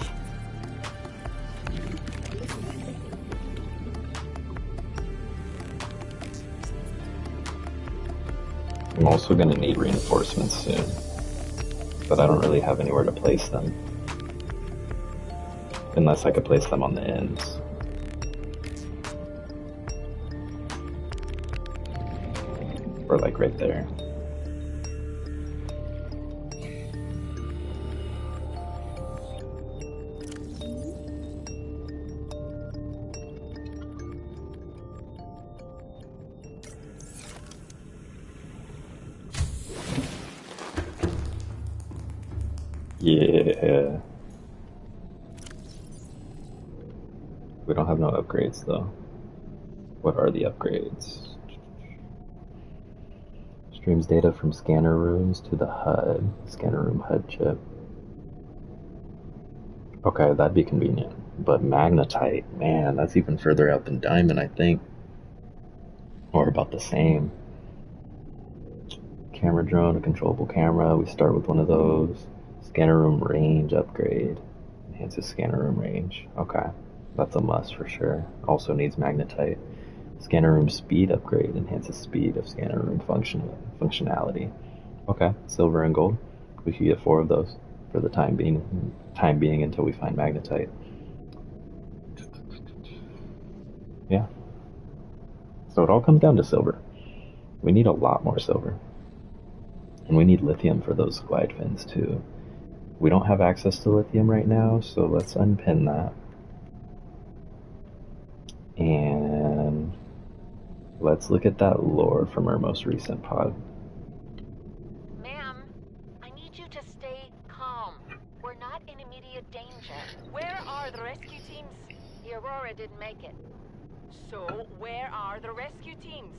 I'm also going to need reinforcements soon, but I don't really have anywhere to place them. Unless I could place them on the ends. Or like right there. Yeah. We don't have no upgrades though. What are the upgrades? Streams data from scanner rooms to the HUD. Scanner room HUD chip. Okay, that'd be convenient. But magnetite, man, that's even further out than diamond, I think. Or about the same. Camera drone, a controllable camera. We start with one of those. Scanner room range upgrade. Enhances scanner room range. Okay, that's a must for sure. Also needs magnetite. Scanner room speed upgrade. Enhances speed of scanner room functionality. Okay, silver and gold. We could get 4 of those for the time being until we find magnetite. Yeah. So it all comes down to silver. We need a lot more silver. And we need lithium for those glide fins too. We don't have access to lithium right now, so let's unpin that. And let's look at that lore from our most recent pod. Ma'am, I need you to stay calm. We're not in immediate danger. Where are the rescue teams? The Aurora didn't make it. So, where are the rescue teams?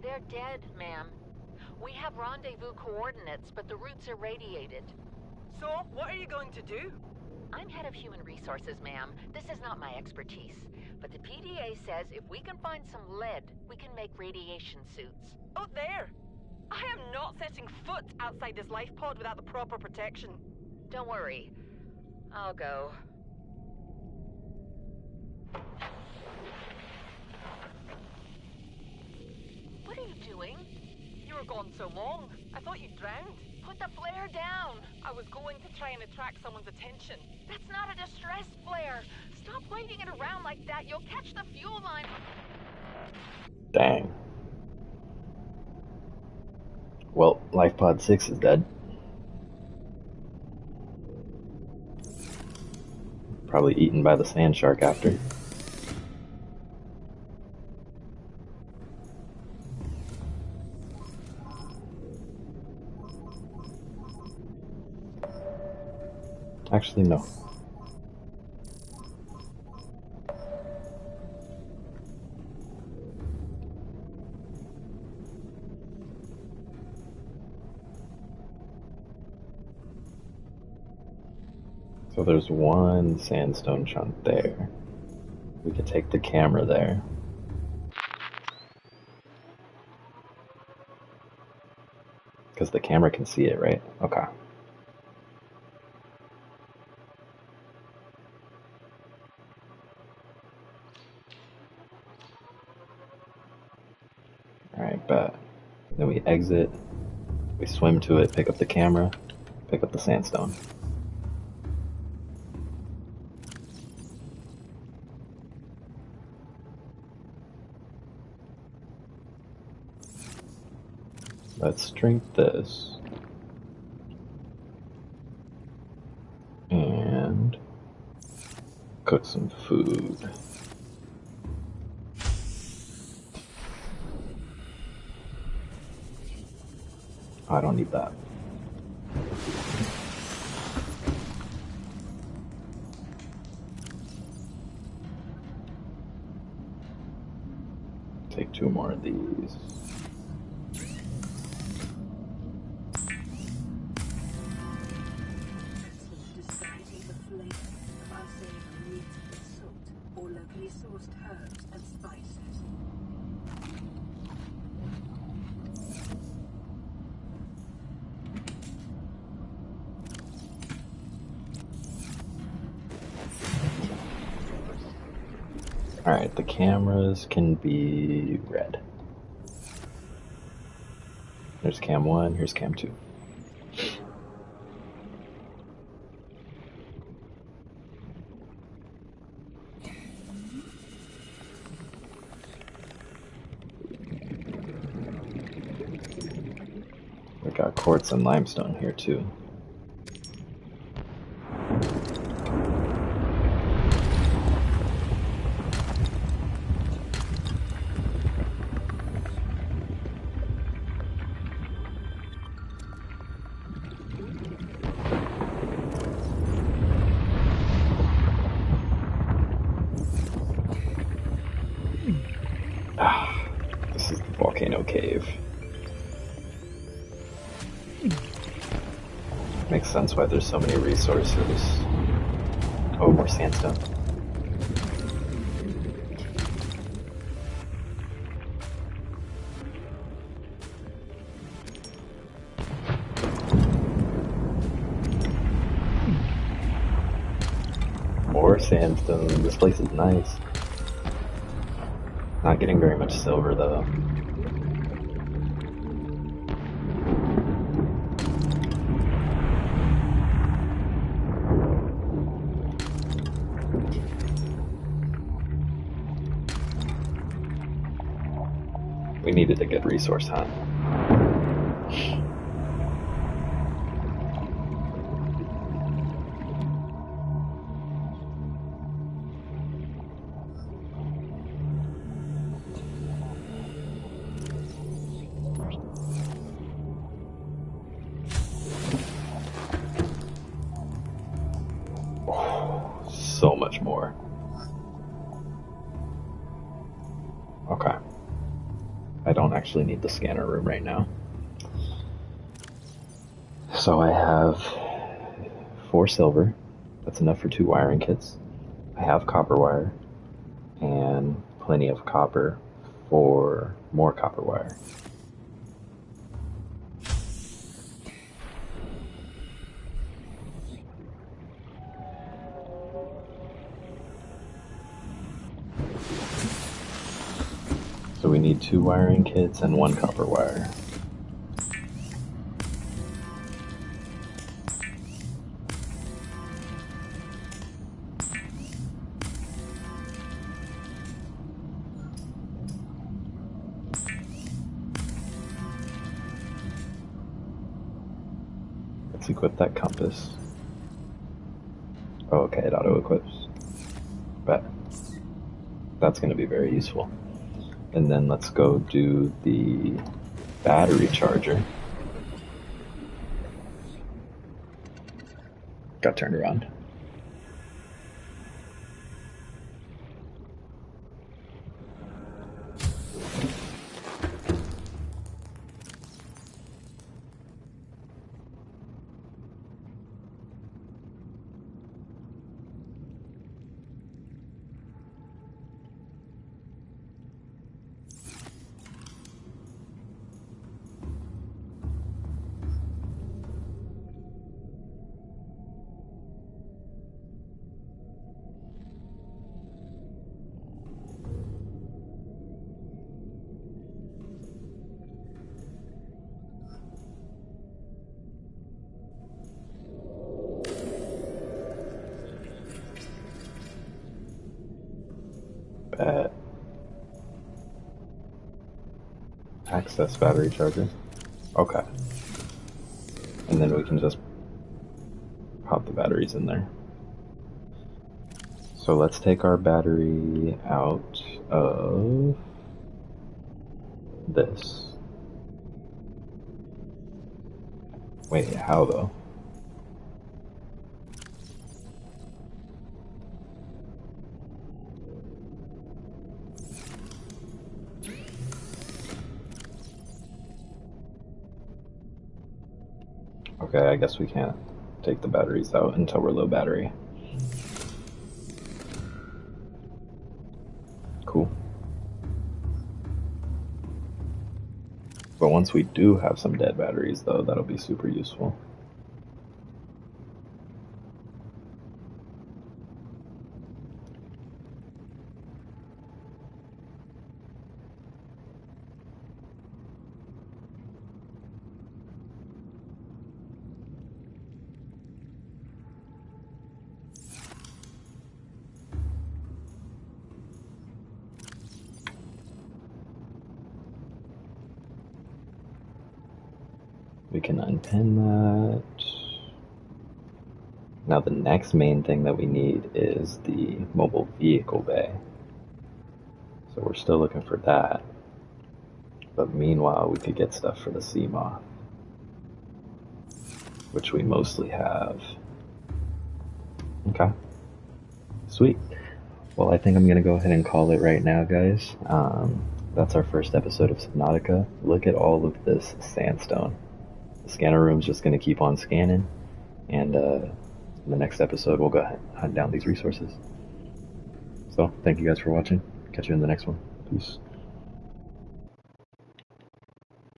They're dead, ma'am. We have rendezvous coordinates, but the routes are radiated. So, what are you going to do? I'm head of human resources, ma'am. This is not my expertise. But the PDA says if we can find some lead, we can make radiation suits. Oh, there! I am not setting foot outside this life pod without the proper protection. Don't worry. I'll go. What are you doing? You were gone so long. I thought you drowned. Put the flare down! I was going to try and attract someone's attention. That's not a distress flare! Stop waving it around like that. You'll catch the fuel line. Dang. Well, Life Pod 6 is dead. Probably eaten by the sand shark after. Actually, no. So there's one sandstone chunk there. We could take the camera there. Because the camera can see it, right? Okay. Alright, bet. Then we exit, we swim to it, pick up the camera, pick up the sandstone. Let's drink this. And cook some food. I don't need that. Take 2 more of these. Alright, the cameras can be red. There's cam 1, here's cam 2. We got quartz and limestone here too. This is the volcano cave. Makes sense why there's so many resources. Oh, more sandstone. More sandstone. This place is nice. Not getting very much silver though. We needed a good resource hunt. So much more. Okay. I don't actually need the scanner room right now. So I have 4 silver. That's enough for 2 wiring kits. I have copper wire and plenty of copper for more copper wire. So we need 2 wiring kits and 1 copper wire. Let's equip that compass. Oh, okay, it auto-equips. But that's going to be very useful. And then let's go do the battery charger. Got turned around. Access battery charger. Okay. And then we can just pop the batteries in there. So let's take our battery out of this. Wait, how though? Okay, I guess we can't take the batteries out until we're low battery. Cool. But once we do have some dead batteries though, that'll be super useful. We can unpin that. Now the next main thing that we need is the mobile vehicle bay. So we're still looking for that. But meanwhile, we could get stuff for the sea moth, which we mostly have. Okay. Sweet. Well, I think I'm going to go ahead and call it right now, guys. That's our first episode of Subnautica. Look at all of this sandstone. The scanner room's just going to keep on scanning, and in the next episode we'll go hunt down these resources. So, thank you guys for watching. Catch you in the next one. Peace.